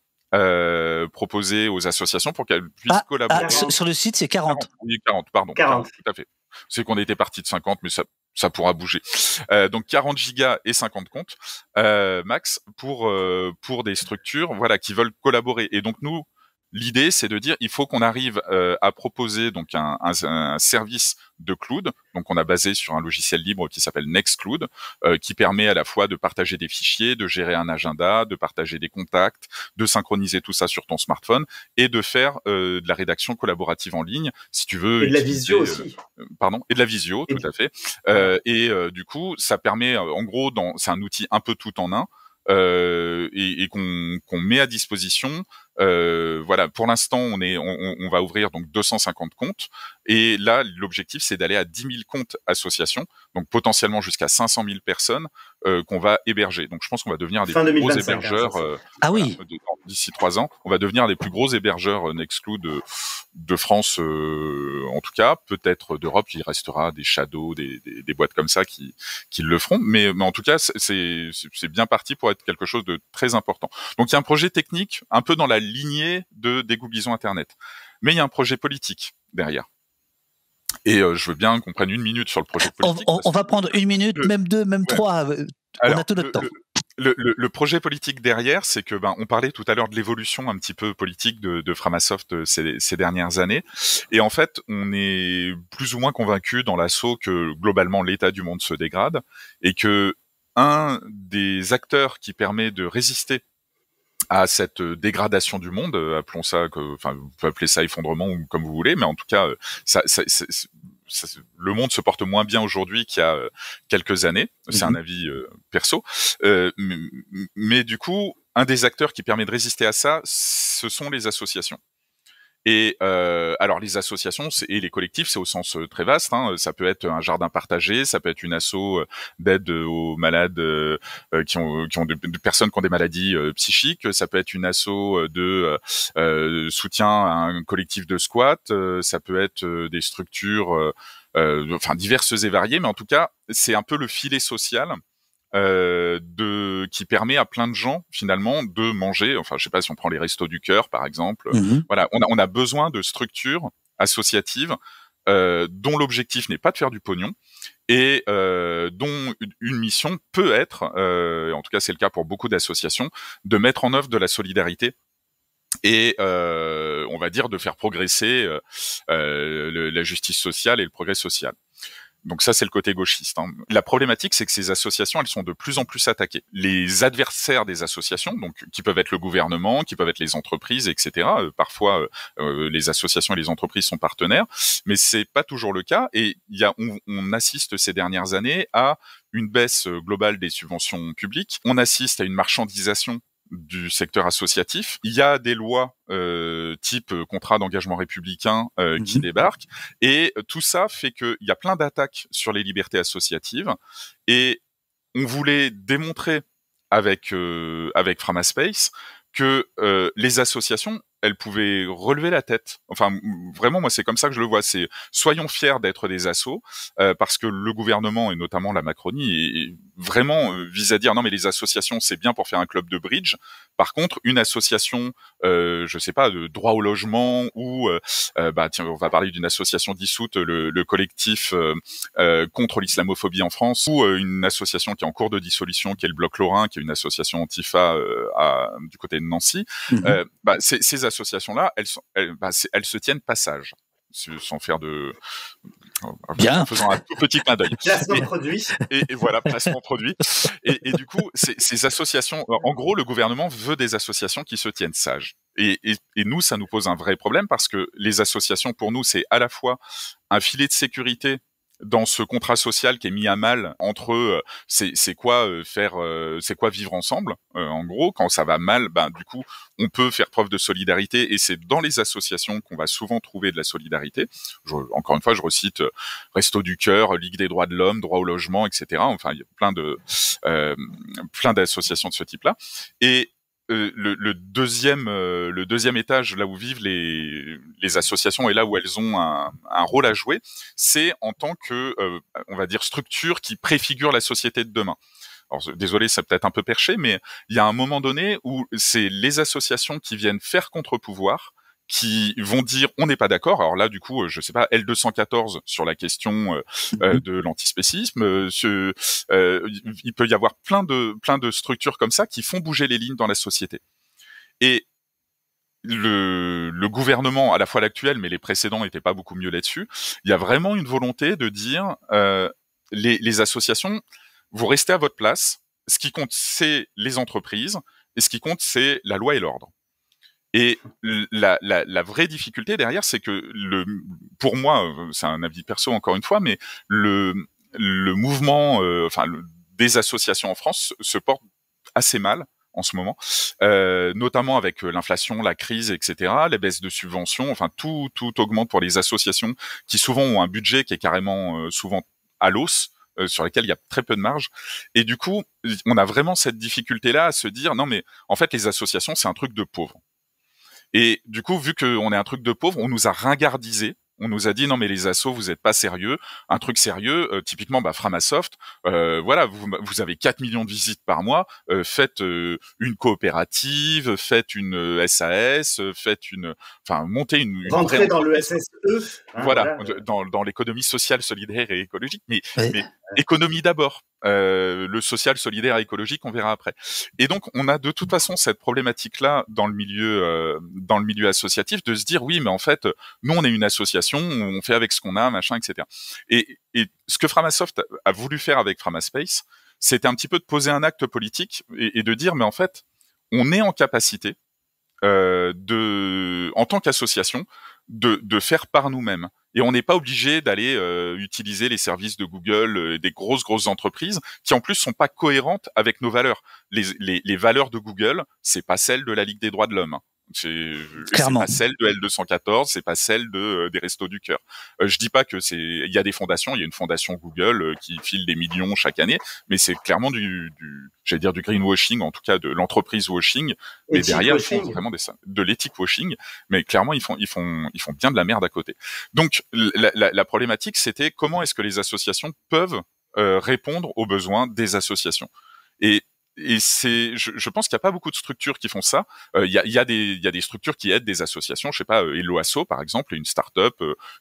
Proposés aux associations pour qu'elles puissent collaborer. Sur le site, c'est 40. Oui, 40, pardon. 40, tout à fait. C'est qu'on était parti de 50, mais ça pourra bouger. Donc 40 gigas et 50 comptes max pour des structures, voilà, qui veulent collaborer. Et donc nous, l'idée, c'est de dire, il faut qu'on arrive à proposer donc un service de cloud. Donc, on a basé sur un logiciel libre qui s'appelle Nextcloud, qui permet à la fois de partager des fichiers, de gérer un agenda, de partager des contacts, de synchroniser tout ça sur ton smartphone et de faire de la rédaction collaborative en ligne, si tu veux. Et de la visio aussi. Et de la visio, tout à fait. Du coup, ça permet, en gros, c'est un outil un peu tout en un. Et qu'on met à disposition. Voilà, pour l'instant, on va ouvrir donc 250 comptes. Et là, l'objectif, c'est d'aller à 10 000 comptes associations, donc potentiellement jusqu'à 500 000 personnes qu'on va héberger. Donc, je pense qu'on va devenir des plus gros hébergeurs. D'ici 3 ans, on va devenir des plus gros hébergeurs Nextcloud de France, en tout cas, peut-être d'Europe. Il restera des Shadow, des boîtes comme ça qui le feront. Mais en tout cas, c'est bien parti pour être quelque chose de très important. Donc, il y a un projet technique un peu dans la lignée de dégooglisons Internet. Mais il y a un projet politique derrière. Et je veux bien qu'on prenne 1 minute sur le projet politique. On va prendre 1 minute, même 2, même 3. On a tout notre temps. Le projet politique derrière, c'est que on parlait tout à l'heure de l'évolution un petit peu politique de Framasoft ces dernières années. Et en fait, on est plus ou moins convaincu dans l'assaut que globalement l'état du monde se dégrade et que un des acteurs qui permet de résister à cette dégradation du monde, appelons ça, vous pouvez appeler ça effondrement ou comme vous voulez, mais en tout cas, le monde se porte moins bien aujourd'hui qu'il y a quelques années. C'est un avis perso, mais du coup, un des acteurs qui permet de résister à ça, ce sont les associations. Et alors les associations et les collectifs, c'est au sens très vaste. Ça peut être un jardin partagé, ça peut être une asso d'aide aux malades qui ont de personnes qui ont des maladies psychiques. Ça peut être une asso de soutien à un collectif de squat. Ça peut être des structures, diverses et variées. Mais en tout cas, c'est un peu le filet social. Qui permet à plein de gens finalement de manger. Enfin, je sais pas si on prend les restos du cœur par exemple. Voilà, on a besoin de structures associatives dont l'objectif n'est pas de faire du pognon et dont une mission peut être, en tout cas c'est le cas pour beaucoup d'associations, de mettre en œuvre de la solidarité. Et on va dire de faire progresser la justice sociale et le progrès social. Donc ça, c'est le côté gauchiste. La problématique, c'est que ces associations, elles sont de plus en plus attaquées. Les adversaires des associations, donc qui peuvent être le gouvernement, qui peuvent être les entreprises, etc. Parfois, les associations et les entreprises sont partenaires, mais c'est pas toujours le cas. Et on assiste ces dernières années à une baisse globale des subventions publiques. On assiste à une marchandisation du secteur associatif. Il y a des lois type contrat d'engagement républicain qui débarquent et tout ça fait qu'il y a plein d'attaques sur les libertés associatives et on voulait démontrer avec Framaspace que les associations, elles pouvaient relever la tête. Enfin, vraiment, moi, c'est comme ça que je le vois. C'est soyons fiers d'être des assos, parce que le gouvernement et notamment la Macronie vraiment vise à dire non, mais les associations, c'est bien pour faire un club de bridge. Par contre, une association, je sais pas, de droit au logement ou tiens, on va parler d'une association dissoute, le collectif contre l'islamophobie en France, ou une association qui est en cours de dissolution, qui est le Bloc Lorrain, qui est une association Antifa du côté de Nancy. Ces associations-là, elles se tiennent passage, sans faire de... Bien. En faisant un tout petit clin d'œil. Placement produit. Et voilà, placement produit. Et du coup, ces associations, en gros, le gouvernement veut des associations qui se tiennent sages. Et nous, ça nous pose un vrai problème parce que les associations, pour nous, c'est à la fois un filet de sécurité dans ce contrat social qui est mis à mal entre c'est quoi vivre ensemble, en gros quand ça va mal, du coup on peut faire preuve de solidarité et c'est dans les associations qu'on va souvent trouver de la solidarité. Encore une fois, je recite Restos du Cœur, Ligue des droits de l'homme, Droit au logement, etc. Enfin, il y a plein d'associations de ce type-là. Et le deuxième étage, là où vivent les associations et là où elles ont un rôle à jouer, c'est en tant que, on va dire, structure qui préfigure la société de demain. Alors, désolé, c'est peut-être un peu perché, mais il y a un moment donné où c'est les associations qui viennent faire contre-pouvoir, qui vont dire on n'est pas d'accord. Alors là, du coup, je sais pas, L214 sur la question de l'antispécisme. Il peut y avoir plein de structures comme ça qui font bouger les lignes dans la société. Et le gouvernement, à la fois l'actuel, mais les précédents n'étaient pas beaucoup mieux là-dessus. Il y a vraiment une volonté de dire les associations, vous restez à votre place. Ce qui compte, c'est les entreprises, et ce qui compte, c'est la loi et l'ordre. Et la vraie difficulté derrière, c'est que pour moi, c'est un avis perso encore une fois, mais le mouvement, des associations en France se porte assez mal en ce moment, notamment avec l'inflation, la crise, etc., les baisses de subventions, enfin tout augmente pour les associations qui souvent ont un budget qui est carrément souvent à l'os, sur lesquels il y a très peu de marge. Et du coup, on a vraiment cette difficulté-là à se dire, non mais en fait les associations, c'est un truc de pauvres. Et du coup, vu qu'on est un truc de pauvre, on nous a ringardisé. On nous a dit non mais les assos vous êtes pas sérieux, un truc sérieux, typiquement Framasoft, voilà vous avez 4 millions de visites par mois, faites une coopérative, faites une SAS, montez une rentrez dans le SSE, voilà. Dans l'économie sociale, solidaire et écologique, mais économie d'abord. Le social, solidaire et écologique, on verra après. Et donc, on a de toute façon cette problématique-là dans le milieu associatif de se dire oui, mais en fait, nous, on est une association, on fait avec ce qu'on a, machin, etc. Et ce que Framasoft a voulu faire avec Framaspace, c'était un petit peu de poser un acte politique et de dire, mais en fait, on est en capacité en tant qu'association, de faire par nous-mêmes. Et on n'est pas obligé d'aller utiliser les services de Google, des grosses entreprises qui en plus sont pas cohérentes avec nos valeurs. Les valeurs de Google, c'est pas celles de la Ligue des droits de l'homme. C'est pas celle de L214, c'est pas celle des Restos du Cœur. Je dis pas que il y a des fondations, il y a une fondation Google qui file des millions chaque année, mais c'est clairement j'allais dire du greenwashing, en tout cas de l'entreprise washing, mais derrière ils font vraiment de l'éthique washing, mais clairement ils font bien de la merde à côté. Donc la problématique c'était comment est-ce que les associations peuvent répondre aux besoins des associations. Et je pense qu'il n'y a pas beaucoup de structures qui font ça. Il y a des structures qui aident des associations. Je sais pas, Helloasso par exemple, une start-up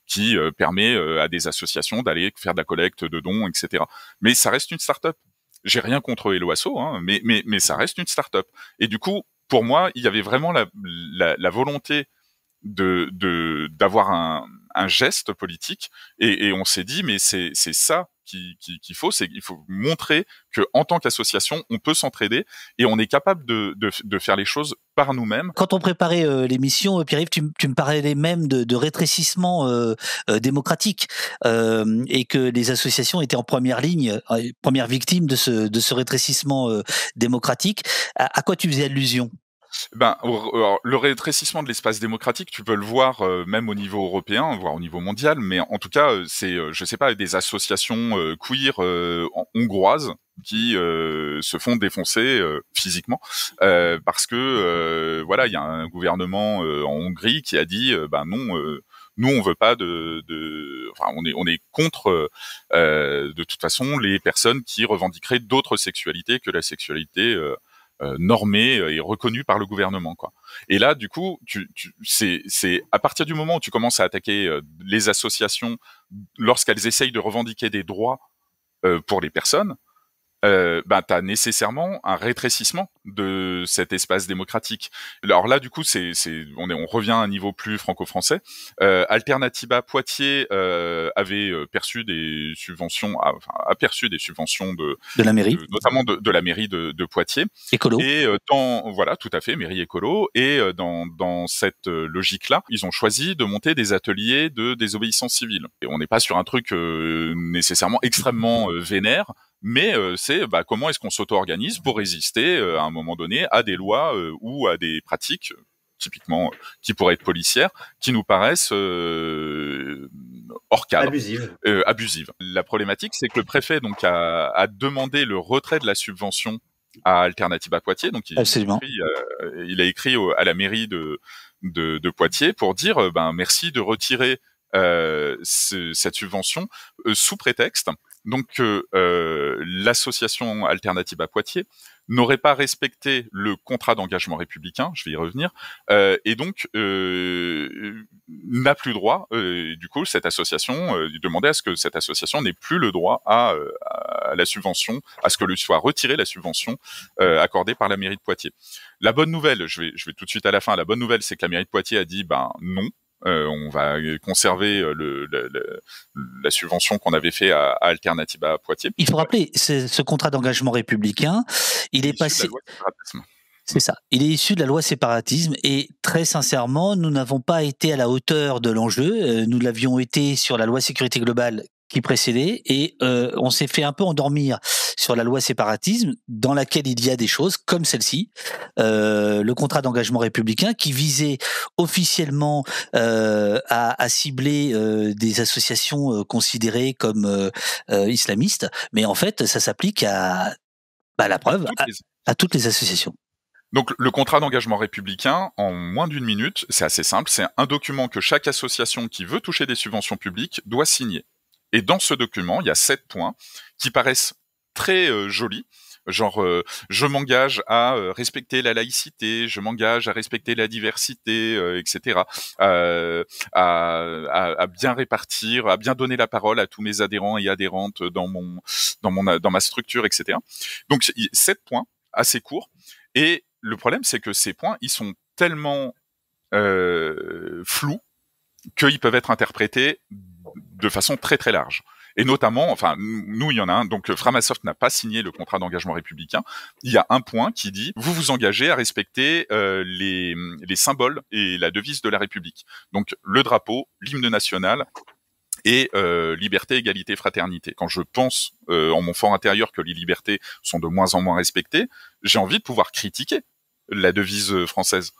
qui permet à des associations d'aller faire de la collecte de dons, etc. Mais ça reste une start-up. J'ai rien contre Helloasso, mais ça reste une start-up. Et du coup, pour moi, il y avait vraiment la volonté d'avoir un geste politique et on s'est dit mais c'est ça qu'il faut, c'est qu'il faut montrer que en tant qu'association on peut s'entraider et on est capable de faire les choses par nous-mêmes. Quand on préparait l'émission, Pierre-Yves, tu me parlais même de rétrécissement démocratique et que les associations étaient en première ligne, première victime de ce rétrécissement démocratique. À quoi tu faisais allusion ? Alors, le rétrécissement de l'espace démocratique, tu peux le voir même au niveau européen, voire au niveau mondial, mais en tout cas, c'est, je sais pas, des associations queer hongroises qui se font défoncer physiquement parce que voilà, il y a un gouvernement en Hongrie qui a dit non. Nous, on veut pas enfin, on est contre de toute façon les personnes qui revendiqueraient d'autres sexualités que la sexualité normée et reconnue par le gouvernement, quoi. Et là, du coup, c'est à partir du moment où tu commences à attaquer les associations lorsqu'elles essayent de revendiquer des droits pour les personnes. T'as nécessairement un rétrécissement de cet espace démocratique. Alors là, du coup, on revient à un niveau plus franco-français. Alternatiba Poitiers avait perçu des subventions, a perçu des subventions de la mairie, notamment de la mairie de Poitiers. Écolo. Et voilà, tout à fait, mairie écolo. Et dans cette logique-là, ils ont choisi de monter des ateliers de désobéissance civile. Et on n'est pas sur un truc nécessairement extrêmement vénère. Mais c'est comment est-ce qu'on s'auto-organise pour résister à un moment donné à des lois ou à des pratiques typiquement qui pourraient être policières, qui nous paraissent hors cadre, abusives. La problématique, c'est que le préfet donc a demandé le retrait de la subvention à Alternatiba Poitiers. Donc il a écrit à la mairie de Poitiers pour dire merci de retirer cette subvention sous prétexte donc l'association Alternatiba Poitiers n'aurait pas respecté le contrat d'engagement républicain, je vais y revenir, et donc n'a plus droit. Du coup, cette association demandait à ce que cette association n'ait plus le droit à la subvention, à ce que lui soit retirée la subvention accordée par la mairie de Poitiers. La bonne nouvelle, je vais tout de suite à la fin. La bonne nouvelle, c'est que la mairie de Poitiers a dit non. On va conserver la subvention qu'on avait fait à Alternatiba Poitiers. Il faut rappeler, ce contrat d'engagement républicain, il est passé... C'est ça. Il est issu de la loi séparatisme et très sincèrement, nous n'avons pas été à la hauteur de l'enjeu. Nous l'avions été sur la loi sécurité globale qui précédait et on s'est fait un peu endormir sur la loi séparatisme dans laquelle il y a des choses comme celle-ci, le contrat d'engagement républicain qui visait officiellement à cibler des associations considérées comme islamistes, mais en fait ça s'applique à la preuve à toutes les associations. Donc le contrat d'engagement républicain, en moins d'une minute, c'est assez simple, c'est un document que chaque association qui veut toucher des subventions publiques doit signer. Et dans ce document, il y a 7 points qui paraissent très jolis, genre je m'engage à respecter la laïcité, je m'engage à respecter la diversité, etc., à bien répartir, à bien donner la parole à tous mes adhérents et adhérentes dans ma structure, etc. Donc 7 points assez courts. Et le problème, c'est que ces points, ils sont tellement flous qu'ils peuvent être interprétés de façon très très large. Et notamment, nous, il y en a un, donc Framasoft n'a pas signé le contrat d'engagement républicain. Il y a un point qui dit, vous vous engagez à respecter les symboles et la devise de la République. Donc le drapeau, l'hymne national et liberté, égalité, fraternité. Quand je pense en mon fort intérieur que les libertés sont de moins en moins respectées, j'ai envie de pouvoir critiquer la devise française.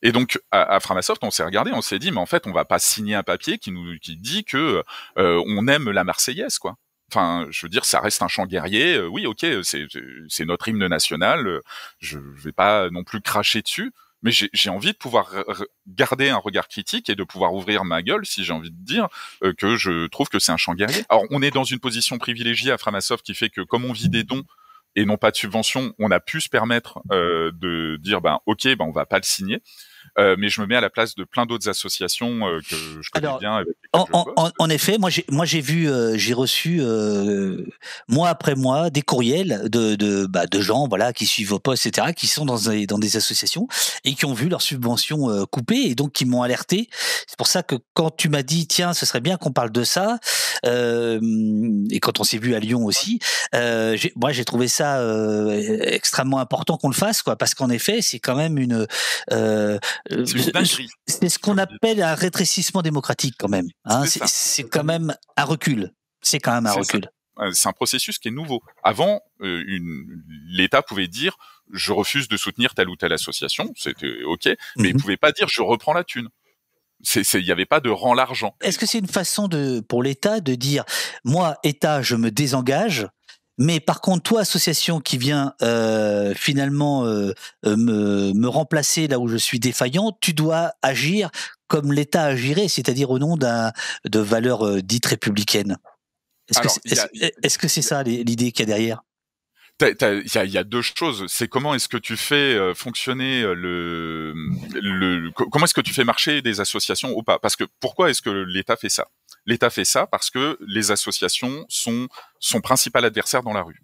Et donc à Framasoft, on s'est regardé, on s'est dit, mais en fait, on va pas signer un papier qui dit que on aime la Marseillaise, quoi. Enfin, je veux dire, ça reste un chant guerrier. Oui, ok, c'est notre hymne national. Je vais pas non plus cracher dessus, mais j'ai envie de pouvoir garder un regard critique et de pouvoir ouvrir ma gueule si j'ai envie de dire que je trouve que c'est un chant guerrier. Alors, on est dans une position privilégiée à Framasoft qui fait que comme on vit des dons et non pas de subventions, on a pu se permettre de dire, ok, on va pas le signer. Mais je me mets à la place de plein d'autres associations que je connais bien. Avec en effet, moi j'ai vu, j'ai reçu mois après mois des courriels de gens qui suivent vos posts, etc., qui sont dans des associations et qui ont vu leurs subventions coupées et donc qui m'ont alerté. C'est pour ça que quand tu m'as dit tiens, ce serait bien qu'on parle de ça, et quand on s'est vu à Lyon aussi, moi j'ai trouvé ça extrêmement important qu'on le fasse, quoi, parce qu'en effet c'est quand même c'est ce qu'on appelle un rétrécissement démocratique quand même. Hein, c'est quand même un recul. C'est quand même un recul. C'est un processus qui est nouveau. Avant, l'État pouvait dire je refuse de soutenir telle ou telle association, c'était ok, mais il pouvait pas dire je reprends la thune. Il y avait pas de rends l'argent. Est-ce que c'est une façon pour l'État de dire, moi, État, je me désengage, mais par contre, toi, association qui vient finalement me remplacer là où je suis défaillant, tu dois agir comme l'État agirait, c'est-à-dire au nom de valeurs dites républicaines. Est-ce que c'est ça l'idée qu'il y a derrière? Il y a deux choses. C'est comment est-ce que tu fais fonctionner comment est-ce que tu fais marcher des associations ou pas? Parce que pourquoi est-ce que l'État fait ça? L'État fait ça parce que les associations sont son principal adversaire dans la rue.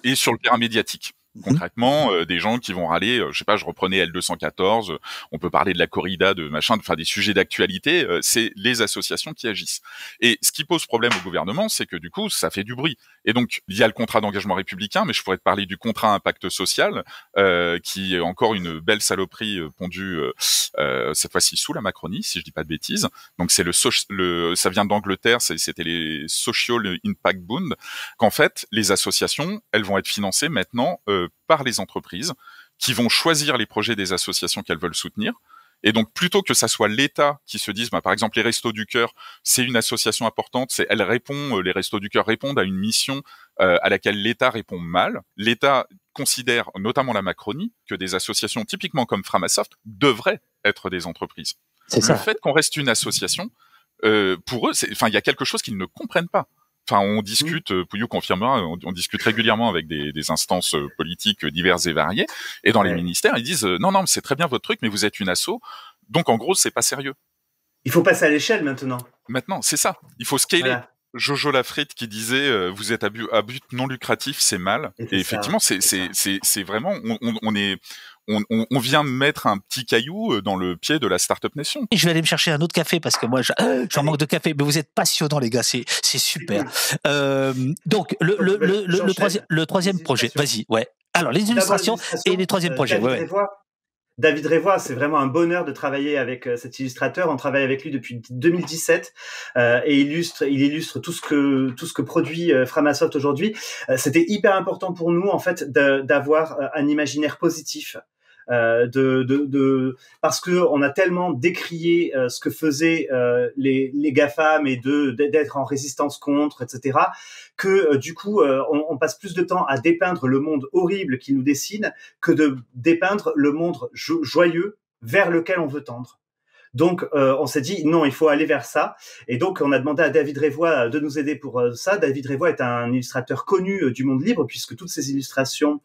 Et sur le terrain médiatique. Concrètement, des gens qui vont râler, je sais pas, je reprenais L214, on peut parler de la corrida, de machin, enfin des sujets d'actualité, c'est les associations qui agissent. Et ce qui pose problème au gouvernement, c'est que du coup, ça fait du bruit. Et donc, il y a le contrat d'engagement républicain, mais je pourrais te parler du contrat impact social, qui est encore une belle saloperie pondue, cette fois-ci sous la Macronie, si je dis pas de bêtises. Donc c'est ça vient d'Angleterre, c'était les Social Impact Bond, qu'en fait, les associations, elles vont être financées maintenant par les entreprises qui vont choisir les projets des associations qu'elles veulent soutenir. Et donc, plutôt que ça soit l'État qui se dise, par exemple, les Restos du Cœur, c'est une association importante, les Restos du Cœur répondent à une mission à laquelle l'État répond mal. L'État considère, notamment la Macronie, que des associations typiquement comme Framasoft devraient être des entreprises. C'est ça. Le fait qu'on reste une association, pour eux, il y a quelque chose qu'ils ne comprennent pas. Enfin, on discute, Pouillou confirmera, on discute régulièrement avec des instances politiques diverses et variées, et dans les ministères, ils disent non, c'est très bien votre truc, mais vous êtes une asso, donc en gros, c'est pas sérieux. Il faut passer à l'échelle maintenant. Maintenant, c'est ça. Il faut scaler. Voilà. Jojo Lafrite qui disait vous êtes à but non lucratif, c'est mal. Et effectivement, c'est vraiment on vient mettre un petit caillou dans le pied de la Startup Nation. Et je vais aller me chercher un autre café parce que moi j'en manque de café, mais vous êtes passionnants les gars, c'est super. Donc le troisième projet, vas-y, ouais. Alors les illustrations et les troisième projets, ouais. David Révoy, c'est vraiment un bonheur de travailler avec cet illustrateur. On travaille avec lui depuis 2017 et il illustre tout ce que produit Framasoft aujourd'hui. C'était hyper important pour nous en fait d'avoir un imaginaire positif. Parce que on a tellement décrié ce que faisaient les GAFAM et d'être en résistance contre, etc., que du coup on passe plus de temps à dépeindre le monde horrible qu'il nous dessine que de dépeindre le monde joyeux vers lequel on veut tendre. Donc, on s'est dit, non, il faut aller vers ça. Et donc, on a demandé à David Révoy de nous aider pour ça. David Révoy est un illustrateur connu du monde libre, puisque toutes ses illustrations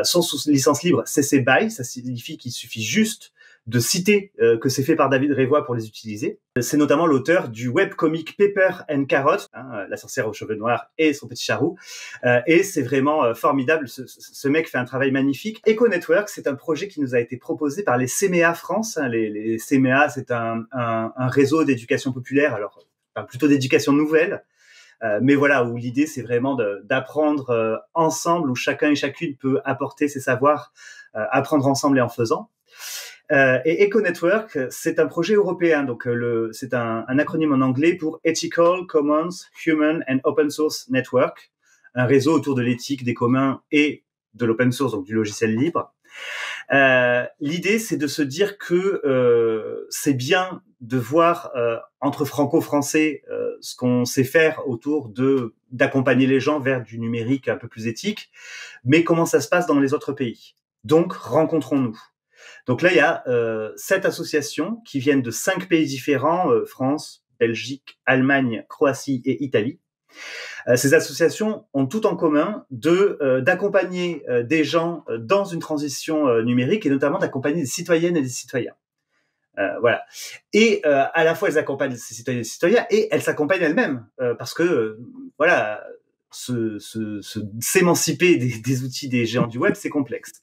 sont sous licence libre CC BY. Ça signifie qu'il suffit juste de citer que c'est fait par David Révoy pour les utiliser. C'est notamment l'auteur du webcomic Pepper and Carrot, la sorcière aux cheveux noirs et son petit charou. Et c'est vraiment formidable. Ce mec fait un travail magnifique. EcoNetwork, c'est un projet qui nous a été proposé par les CMEA France. Les CMEA, c'est un réseau d'éducation populaire, alors plutôt d'éducation nouvelle. Mais voilà, où l'idée, c'est vraiment d'apprendre ensemble, où chacun et chacune peut apporter ses savoirs, apprendre ensemble et en faisant. Et EcoNetwork, c'est un projet européen, donc c'est un acronyme en anglais pour Ethical, Commons, Human and Open Source Network, un réseau autour de l'éthique, des communs et de l'open source, donc du logiciel libre. L'idée, c'est de se dire que c'est bien de voir entre franco-français ce qu'on sait faire autour d'accompagner les gens vers du numérique un peu plus éthique, mais comment ça se passe dans les autres pays. Donc, rencontrons-nous. Donc là, il y a 7 associations qui viennent de 5 pays différents, France, Belgique, Allemagne, Croatie et Italie. Ces associations ont tout en commun d'accompagner des gens dans une transition numérique et notamment d'accompagner des citoyennes et des citoyens. Voilà. Et à la fois, elles accompagnent ces citoyennes et des citoyens et elles s'accompagnent elles-mêmes parce que, voilà... s'émanciper des outils des géants du web, c'est complexe.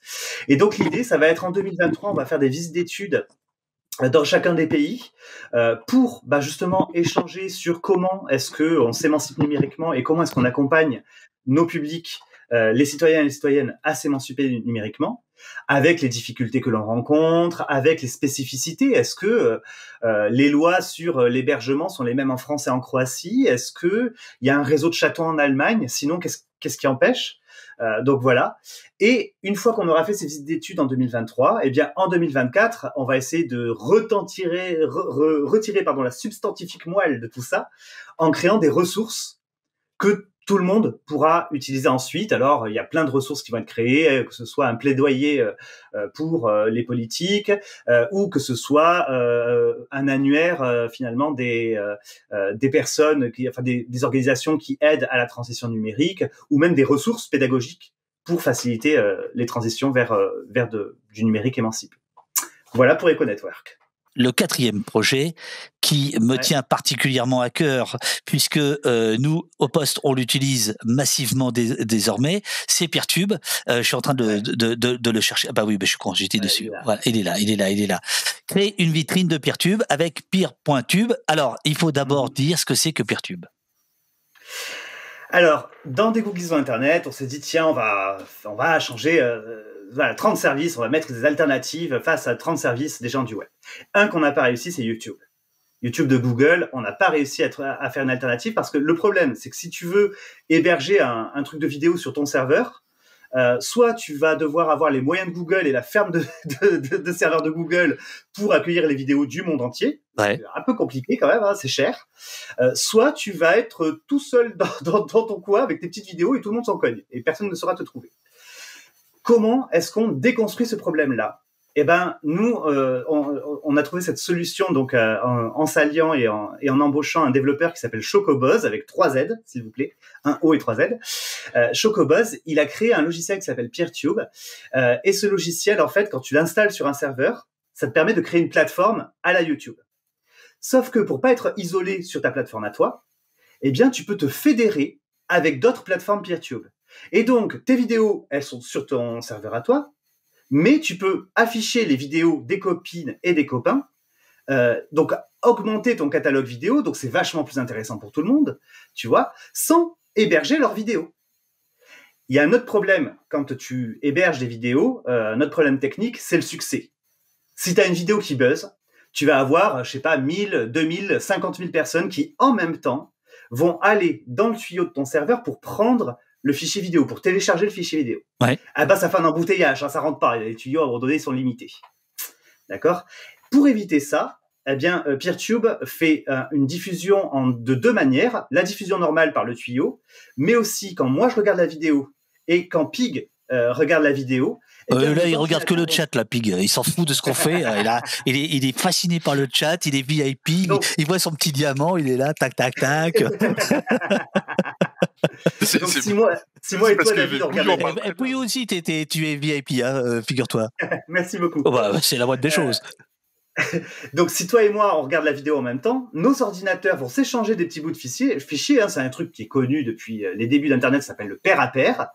Et donc l'idée, ça va être en 2023, on va faire des visites d'études dans chacun des pays pour justement échanger sur comment est-ce qu'on s'émancipe numériquement et comment est-ce qu'on accompagne nos publics, les citoyens et les citoyennes à s'émanciper numériquement, avec les difficultés que l'on rencontre, avec les spécificités. Est-ce que les lois sur l'hébergement sont les mêmes en France et en Croatie? Est-ce que il y a un réseau de chatons en Allemagne? Sinon, qu'est-ce qui empêche? Donc voilà. Et une fois qu'on aura fait ces visites d'études en 2023, eh bien en 2024, on va essayer de retirer la substantifique moelle de tout ça en créant des ressources que tout le monde pourra utiliser ensuite. Alors, il y a plein de ressources qui vont être créées, que ce soit un plaidoyer pour les politiques, ou que ce soit un annuaire finalement des personnes, des organisations qui aident à la transition numérique, ou même des ressources pédagogiques pour faciliter les transitions vers du numérique émancipé. Voilà pour EcoNetwork. Le 4e projet qui me tient particulièrement à cœur, puisque nous, au poste, on l'utilise massivement désormais, c'est Peertube. Je suis en train de le chercher. Ah bah oui, je suis con, j'étais dessus. Voilà, il est là. Créer une vitrine de Peertube avec peer.tube. Alors, il faut d'abord dire ce que c'est que Peertube. Alors, dans dégooglisons Internet, on s'est dit, tiens, on va changer 30 services, on va mettre des alternatives face à 30 services des gens du web. Un qu'on n'a pas réussi, c'est YouTube. YouTube de Google, on n'a pas réussi à faire une alternative parce que le problème, c'est que si tu veux héberger un truc de vidéo sur ton serveur, soit tu vas devoir avoir les moyens de Google et la ferme de serveurs de Google pour accueillir les vidéos du monde entier. Ouais. C'est un peu compliqué quand même, c'est cher. Soit tu vas être tout seul dans ton coin avec tes petites vidéos et tout le monde s'en cogne et personne ne saura te trouver. Comment est-ce qu'on déconstruit ce problème-là ? Eh ben, nous, on a trouvé cette solution donc en s'alliant et en embauchant un développeur qui s'appelle Chocobuzz avec 3 Z, s'il vous plaît, un O et 3 Z. Chocobuzz, il a créé un logiciel qui s'appelle Peertube, et ce logiciel, en fait, quand tu l'installes sur un serveur, ça te permet de créer une plateforme à la YouTube. Sauf que pour pas être isolé sur ta plateforme à toi, eh bien, tu peux te fédérer avec d'autres plateformes Peertube. Et donc, tes vidéos, elles sont sur ton serveur à toi, mais tu peux afficher les vidéos des copines et des copains, donc augmenter ton catalogue vidéo, donc c'est vachement plus intéressant pour tout le monde, tu vois, sans héberger leurs vidéos. Il y a un autre problème quand tu héberges des vidéos, notre problème technique, c'est le succès. Si tu as une vidéo qui buzz, tu vas avoir, 1000, 2000, 50 000 personnes qui, en même temps, vont aller dans le tuyau de ton serveur pour prendre le fichier vidéo, pour télécharger le fichier vidéo. Ouais. Ah bah, ça fait un embouteillage, ça rentre pas. Les tuyaux, à un moment donné, sont limités. D'accord ? Pour éviter ça, eh bien, Peertube fait une diffusion de 2 manières. La diffusion normale par le tuyau, mais aussi quand moi je regarde la vidéo et quand Pig regarde la vidéo. Là, il regarde que le chat, là, Pig. Il s'en fout de ce qu'on fait. Il est fasciné par le chat, il est VIP, il voit son petit diamant, il est là, tac, tac, tac. Donc, si moi et toi, David, on regarde. Et puis aussi, tu es VIP, hein, figure-toi. Merci beaucoup. Oh bah, c'est la moindre des choses. Donc, si toi et moi, on regarde la vidéo en même temps, nos ordinateurs vont s'échanger des petits bouts de fichiers, hein, c'est un truc qui est connu depuis les débuts d'Internet, ça s'appelle le pair à pair,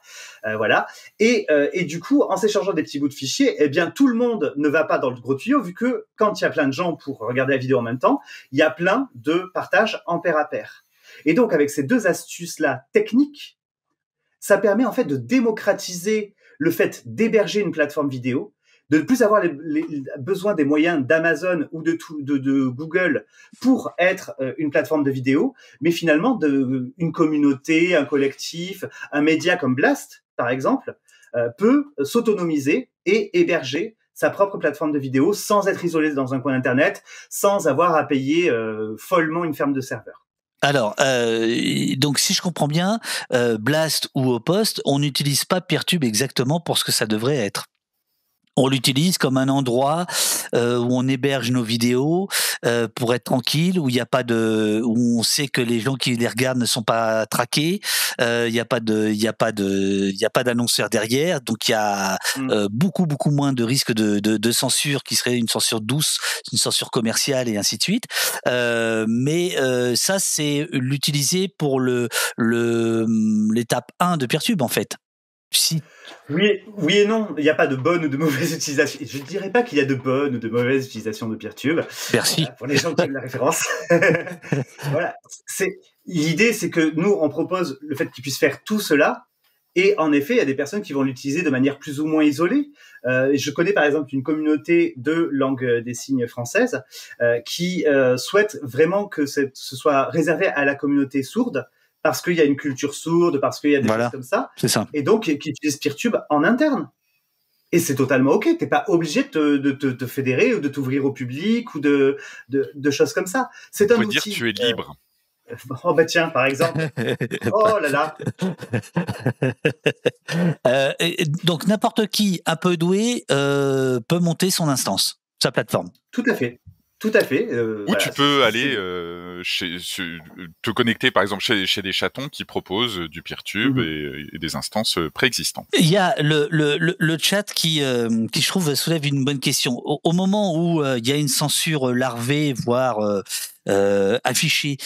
voilà. Et du coup, en s'échangeant des petits bouts de fichiers, eh bien, tout le monde ne va pas dans le gros tuyau, vu que quand il y a plein de gens pour regarder la vidéo en même temps, il y a plein de partages en pair à pair. Et donc, avec ces 2 astuces-là techniques, ça permet en fait de démocratiser le fait d'héberger une plateforme vidéo, de ne plus avoir les besoin des moyens d'Amazon ou de Google pour être une plateforme de vidéo, mais finalement une communauté, un collectif, un média comme Blast, par exemple, peut s'autonomiser et héberger sa propre plateforme de vidéo sans être isolé dans un coin d'Internet, sans avoir à payer follement une ferme de serveurs. Alors, donc si je comprends bien, Blast ou Opost, on n'utilise pas Peertube exactement pour ce que ça devrait être. On l'utilise comme un endroit où on héberge nos vidéos pour être tranquille, où il y a pas où on sait que les gens qui les regardent ne sont pas traqués. Il y a pas d'annonceur derrière, donc il y a beaucoup moins de risques de censure qui serait une censure douce, une censure commerciale et ainsi de suite. Mais ça c'est l'utiliser pour l'étape 1 de Peertube en fait. Si. Oui et non, il n'y a pas de bonne ou de mauvaise utilisation. Je ne dirais pas qu'il y a de bonne ou de mauvaise utilisation de Peertube. Merci. Pour les gens qui aiment la référence. Voilà. L'idée, c'est que nous, on propose le fait qu'ils puissent faire tout cela. Et en effet, il y a des personnes qui vont l'utiliser de manière plus ou moins isolée. Je connais par exemple une communauté de langue des signes française qui souhaite vraiment que ce soit réservé à la communauté sourde, parce qu'il y a une culture sourde, parce qu'il y a des choses comme ça. C'est ça. Et donc, qui utilisent Peertube en interne. Et c'est totalement OK. T'es pas obligé de te fédérer ou de t'ouvrir au public ou de choses comme ça. C'est un outil. On peut dire que tu es libre. Oh bah tiens, par exemple. Oh là là. Donc n'importe qui un peu doué peut monter son instance, sa plateforme. Tout à fait. Tout à fait. Ou tu peux aller te connecter, par exemple, chez des chatons qui proposent du Peertube et des instances préexistantes. Il y a le chat qui je trouve soulève une bonne question. Au moment où il y a une censure larvée, voire affichée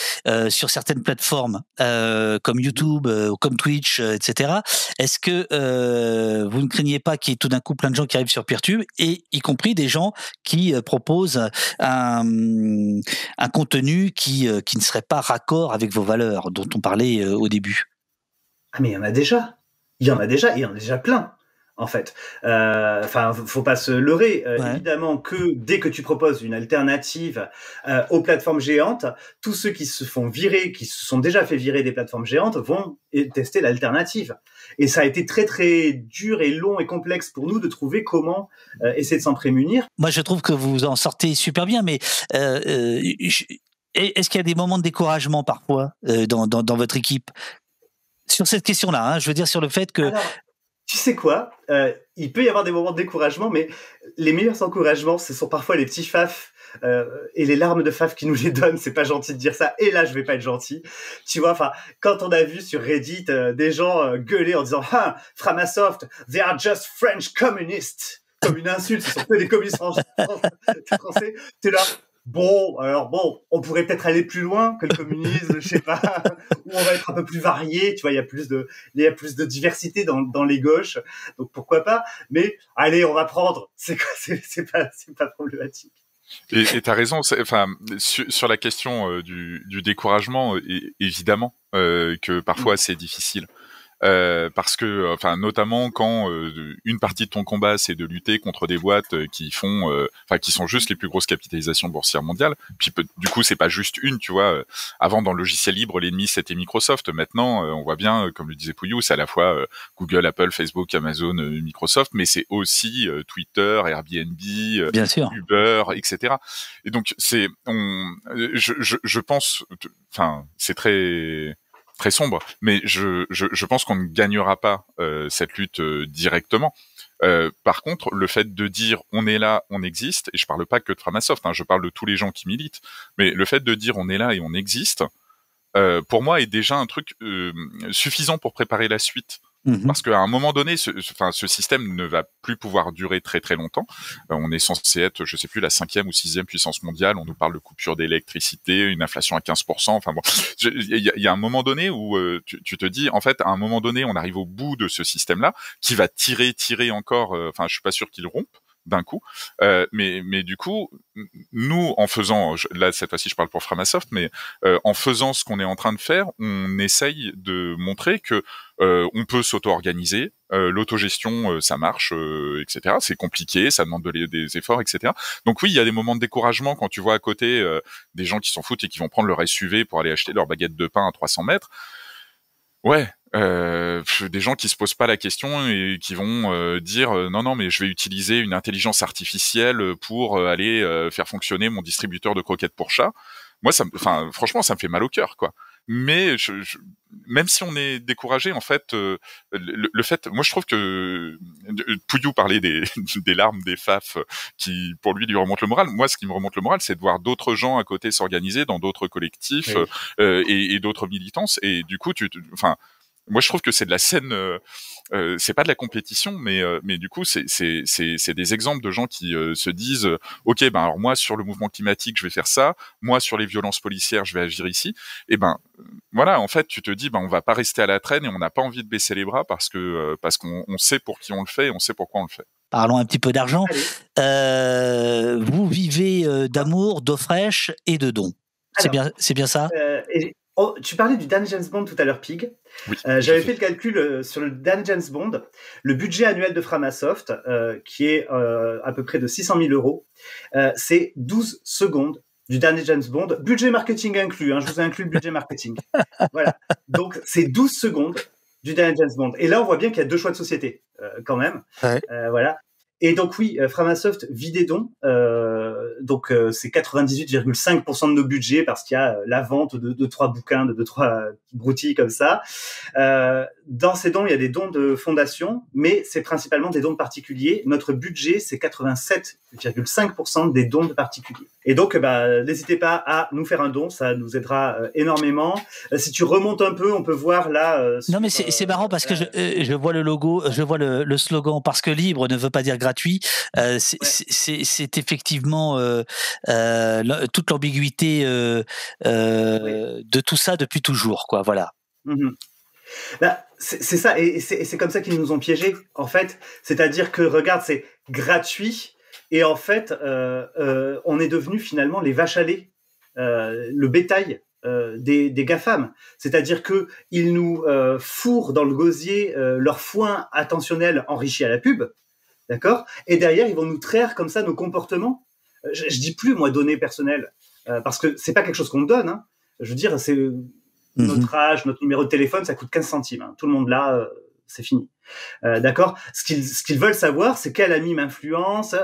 sur certaines plateformes comme YouTube, comme Twitch, etc. Est-ce que vous ne craignez pas qu'il y ait tout d'un coup plein de gens qui arrivent sur Peertube, et y compris des gens qui proposent un contenu qui ne serait pas raccord avec vos valeurs dont on parlait au début? Ah mais il y en a déjà. Il y en a déjà plein. En fait, faut pas se leurrer. Évidemment que dès que tu proposes une alternative aux plateformes géantes, tous ceux qui se font virer, qui se sont déjà fait virer des plateformes géantes, vont tester l'alternative. Et ça a été très très dur et long et complexe pour nous de trouver comment essayer de s'en prémunir. Moi, je trouve que vous en sortez super bien, mais est-ce qu'il y a des moments de découragement parfois dans votre équipe sur cette question-là, hein, je veux dire sur le fait que... Alors, tu sais quoi, il peut y avoir des moments de découragement, mais les meilleurs encouragements, ce sont parfois les petits faf et les larmes de faf qui nous les donnent. C'est pas gentil de dire ça, et là je vais pas être gentil. Tu vois, enfin, quand on a vu sur Reddit des gens gueuler en disant « Framasoft, they are just French communists », comme une insulte, ce sont que des communistes français, t'es là. Bon, on pourrait peut-être aller plus loin que le communisme, je sais pas, où on va être un peu plus varié, tu vois, il y a plus de diversité dans les gauches, donc pourquoi pas, mais allez, on va prendre, c'est pas problématique. Et t'as raison, enfin, sur la question du découragement, évidemment, que parfois c'est difficile. Parce que, enfin, notamment quand une partie de ton combat c'est de lutter contre des boîtes qui font, qui sont juste les plus grosses capitalisations boursières mondiales. Puis du coup, c'est pas juste une, tu vois. Avant, dans le logiciel libre, l'ennemi c'était Microsoft. Maintenant, on voit bien, comme le disait Pouillou, c'est à la fois Google, Apple, Facebook, Amazon, Microsoft, mais c'est aussi Twitter, Airbnb, bien sûr, Uber, etc. Et donc, je pense, enfin, c'est très sombre, mais je pense qu'on ne gagnera pas cette lutte directement. Par contre, le fait de dire on est là, on existe, et je parle pas que de Framasoft, hein, je parle de tous les gens qui militent, mais le fait de dire on est là et on existe, pour moi est déjà un truc suffisant pour préparer la suite. Parce qu'à un moment donné, ce système ne va plus pouvoir durer très très longtemps. On est censé être, je sais plus, la 5e ou 6e puissance mondiale. On nous parle de coupure d'électricité, une inflation à 15%. Enfin bon, il y a un moment donné où tu te dis, en fait, à un moment donné, on arrive au bout de ce système-là, qui va tirer encore. Enfin, je suis pas sûr qu'il rompe d'un coup, mais du coup, nous, en faisant, là cette fois-ci je parle pour Framasoft, mais en faisant ce qu'on est en train de faire, on essaye de montrer que on peut s'auto-organiser, l'autogestion ça marche, etc. C'est compliqué, ça demande des efforts, etc. Donc oui, il y a des moments de découragement quand tu vois à côté des gens qui s'en foutent et qui vont prendre leur SUV pour aller acheter leur baguette de pain à 300 mètres. Ouais, des gens qui se posent pas la question et qui vont dire non mais je vais utiliser une intelligence artificielle pour aller faire fonctionner mon distributeur de croquettes pour chat. Moi, franchement, ça me fait mal au cœur, quoi. Mais même si on est découragé, en fait, le fait, moi je trouve que Pouillou parlait des larmes des faf qui, pour lui remontent le moral. Moi, ce qui me remonte le moral, c'est de voir d'autres gens à côté s'organiser dans d'autres collectifs et d'autres militances. Et du coup, moi je trouve que c'est de la scène. C'est pas de la compétition, mais du coup c'est des exemples de gens qui se disent ok, ben alors moi sur le mouvement climatique je vais faire ça, moi sur les violences policières je vais agir ici, et ben voilà, en fait tu te dis ben on va pas rester à la traîne et on n'a pas envie de baisser les bras parce qu'on sait pour qui on le fait et on sait pourquoi on le fait. Parlons un petit peu d'argent. Vous vivez d'amour, d'eau fraîche et de dons. C'est bien ça. Tu parlais du Dan James Bond tout à l'heure, Pig. Oui, j'avais fait le calcul sur le Dan James Bond. Le budget annuel de Framasoft, qui est à peu près de 600 000 €, c'est 12 secondes du dernier James Bond, budget marketing inclus, je vous ai inclus le budget marketing. Voilà. Donc, c'est 12 secondes du dernier James Bond. Et là, on voit bien qu'il y a 2 choix de société, quand même. Ouais. Voilà. Et donc oui, Framasoft vit des dons, donc c'est 98,5% de nos budgets parce qu'il y a la vente de 3 bouquins, de 3 broutilles comme ça. Dans ces dons, il y a des dons de fondation, mais c'est principalement des dons de particuliers. Notre budget, c'est 87,5% des dons de particuliers. Et donc, n'hésitez pas à nous faire un don, ça nous aidera énormément. Si tu remontes un peu, on peut voir là. Non, mais c'est marrant parce que je vois le logo, je vois le slogan, parce que libre ne veut pas dire gratuit. C'est effectivement toute l'ambiguïté de tout ça depuis toujours, quoi. Voilà. Mm-hmm. C'est ça, et c'est comme ça qu'ils nous ont piégés, en fait. C'est-à-dire que, regarde, c'est gratuit, et en fait, on est devenu finalement les vaches à lait, le bétail des GAFAM. C'est-à-dire qu'ils nous fourrent dans le gosier leur foin attentionnel enrichi à la pub, d'accord ? Et derrière, ils vont nous traire comme ça nos comportements. Je dis plus, moi, données personnelles, parce que c'est pas quelque chose qu'on donne. Je veux dire, c'est... Notre âge, notre numéro de téléphone, ça coûte 15 centimes. Tout le monde là, c'est fini. D'accord ? Ce qu'ils veulent savoir, c'est quel ami m'influence,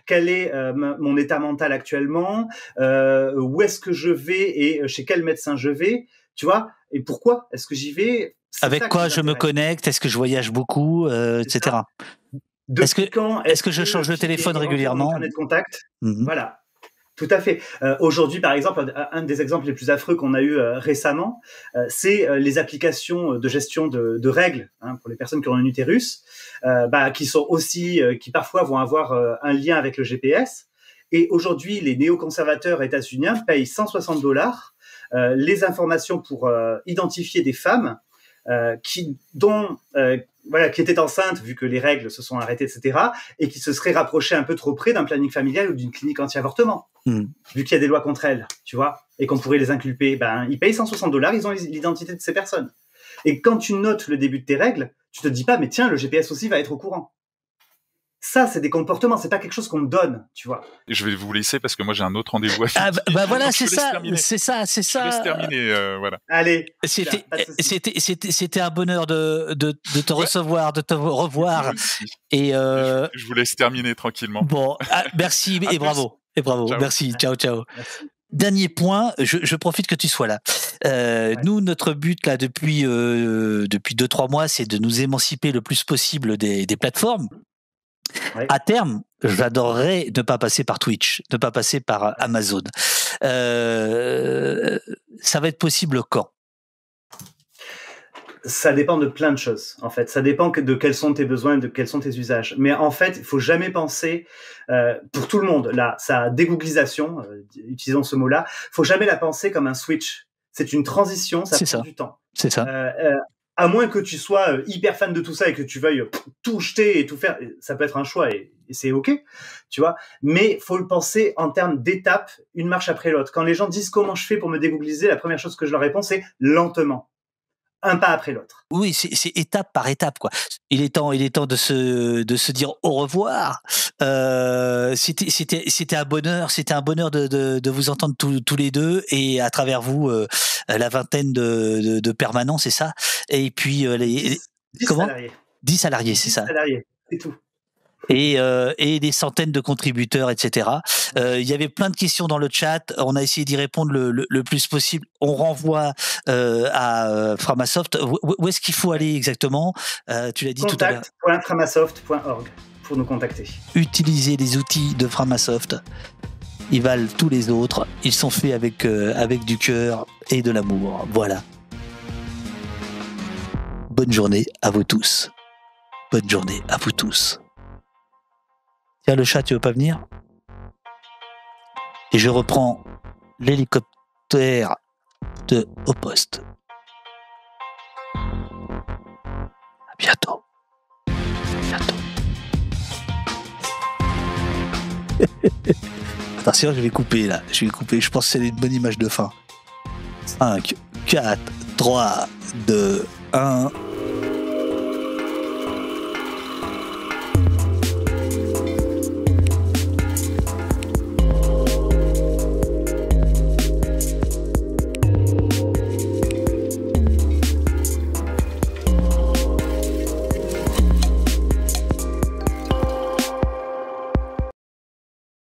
quel est mon état mental actuellement, où est-ce que je vais et chez quel médecin je vais, tu vois ? Et pourquoi est-ce que j'y vais ? Avec quoi je me connecte ? Est-ce que je voyage beaucoup, etc. Est-ce que je change de téléphone régulièrement ? Carnet de contact. Voilà. Tout à fait. Aujourd'hui, par exemple, un des exemples les plus affreux qu'on a eu récemment, c'est les applications de gestion de règles pour les personnes qui ont un utérus, qui sont aussi, qui parfois vont avoir un lien avec le GPS. Et aujourd'hui, les néoconservateurs états-uniens payent $160 les informations pour identifier des femmes qui étaient enceintes, vu que les règles se sont arrêtées, etc., et qui se seraient rapprochées un peu trop près d'un planning familial ou d'une clinique anti-avortement, vu qu'il y a des lois contre elles, tu vois, et qu'on pourrait les inculper. Ils payent $160, ils ont l'identité de ces personnes. Et quand tu notes le début de tes règles, tu te dis pas, mais tiens, le GPS aussi va être au courant. Ça, c'est des comportements, c'est pas quelque chose qu'on me donne, tu vois. Je vais vous laisser parce que moi j'ai un autre rendez-vous à faire. Voilà, c'est ça. Je te laisse terminer, voilà. Allez. C'était un bonheur de te recevoir, de te revoir. Et je vous laisse terminer tranquillement. Bon, merci et bravo. Et bravo. Ciao. Merci. Ciao. Merci. Dernier point, je profite que tu sois là. Nous, notre but là depuis 2-3 mois, c'est de nous émanciper le plus possible des plateformes. Ouais. À terme, j'adorerais ne pas passer par Twitch, ne pas passer par Amazon. Ça va être possible quand ? Ça dépend de plein de choses, en fait. Ça dépend de quels sont tes besoins, de quels sont tes usages. Mais en fait, il faut jamais penser, pour tout le monde, là, sa dégooglisation, utilisons ce mot-là, il faut jamais la penser comme un switch. C'est une transition, ça prend du temps. C'est ça. À moins que tu sois hyper fan de tout ça et que tu veuilles tout jeter et tout faire, ça peut être un choix et c'est ok, tu vois. Mais faut le penser en termes d'étapes, une marche après l'autre. Quand les gens disent comment je fais pour me dégoogliser, la première chose que je leur réponds, c'est lentement. Un pas après l'autre. Oui, c'est étape par étape, quoi. Il est temps de se dire au revoir. C'était un bonheur de vous entendre tous les deux et à travers vous la vingtaine de permanents, c'est ça. Et puis 10 comment salariés. 10 salariés, c'est ça. 10 salariés, c'est tout. Et des centaines de contributeurs, etc. Il y avait plein de questions dans le chat. On a essayé d'y répondre le plus possible. On renvoie à Framasoft. Où est-ce qu'il faut aller exactement ? Tu l'as dit tout à l'heure. Contact.framasoft.org pour nous contacter. Utilisez les outils de Framasoft. Ils valent tous les autres. Ils sont faits avec du cœur et de l'amour. Voilà. Bonne journée à vous tous. Bonne journée à vous tous. Tiens, le chat, tu veux pas venir ? Et je reprends l'hélicoptère de Au Poste. À bientôt. Attention, je vais couper là. Je pense que c'est une bonne image de fin. 5, 4, 3, 2, 1...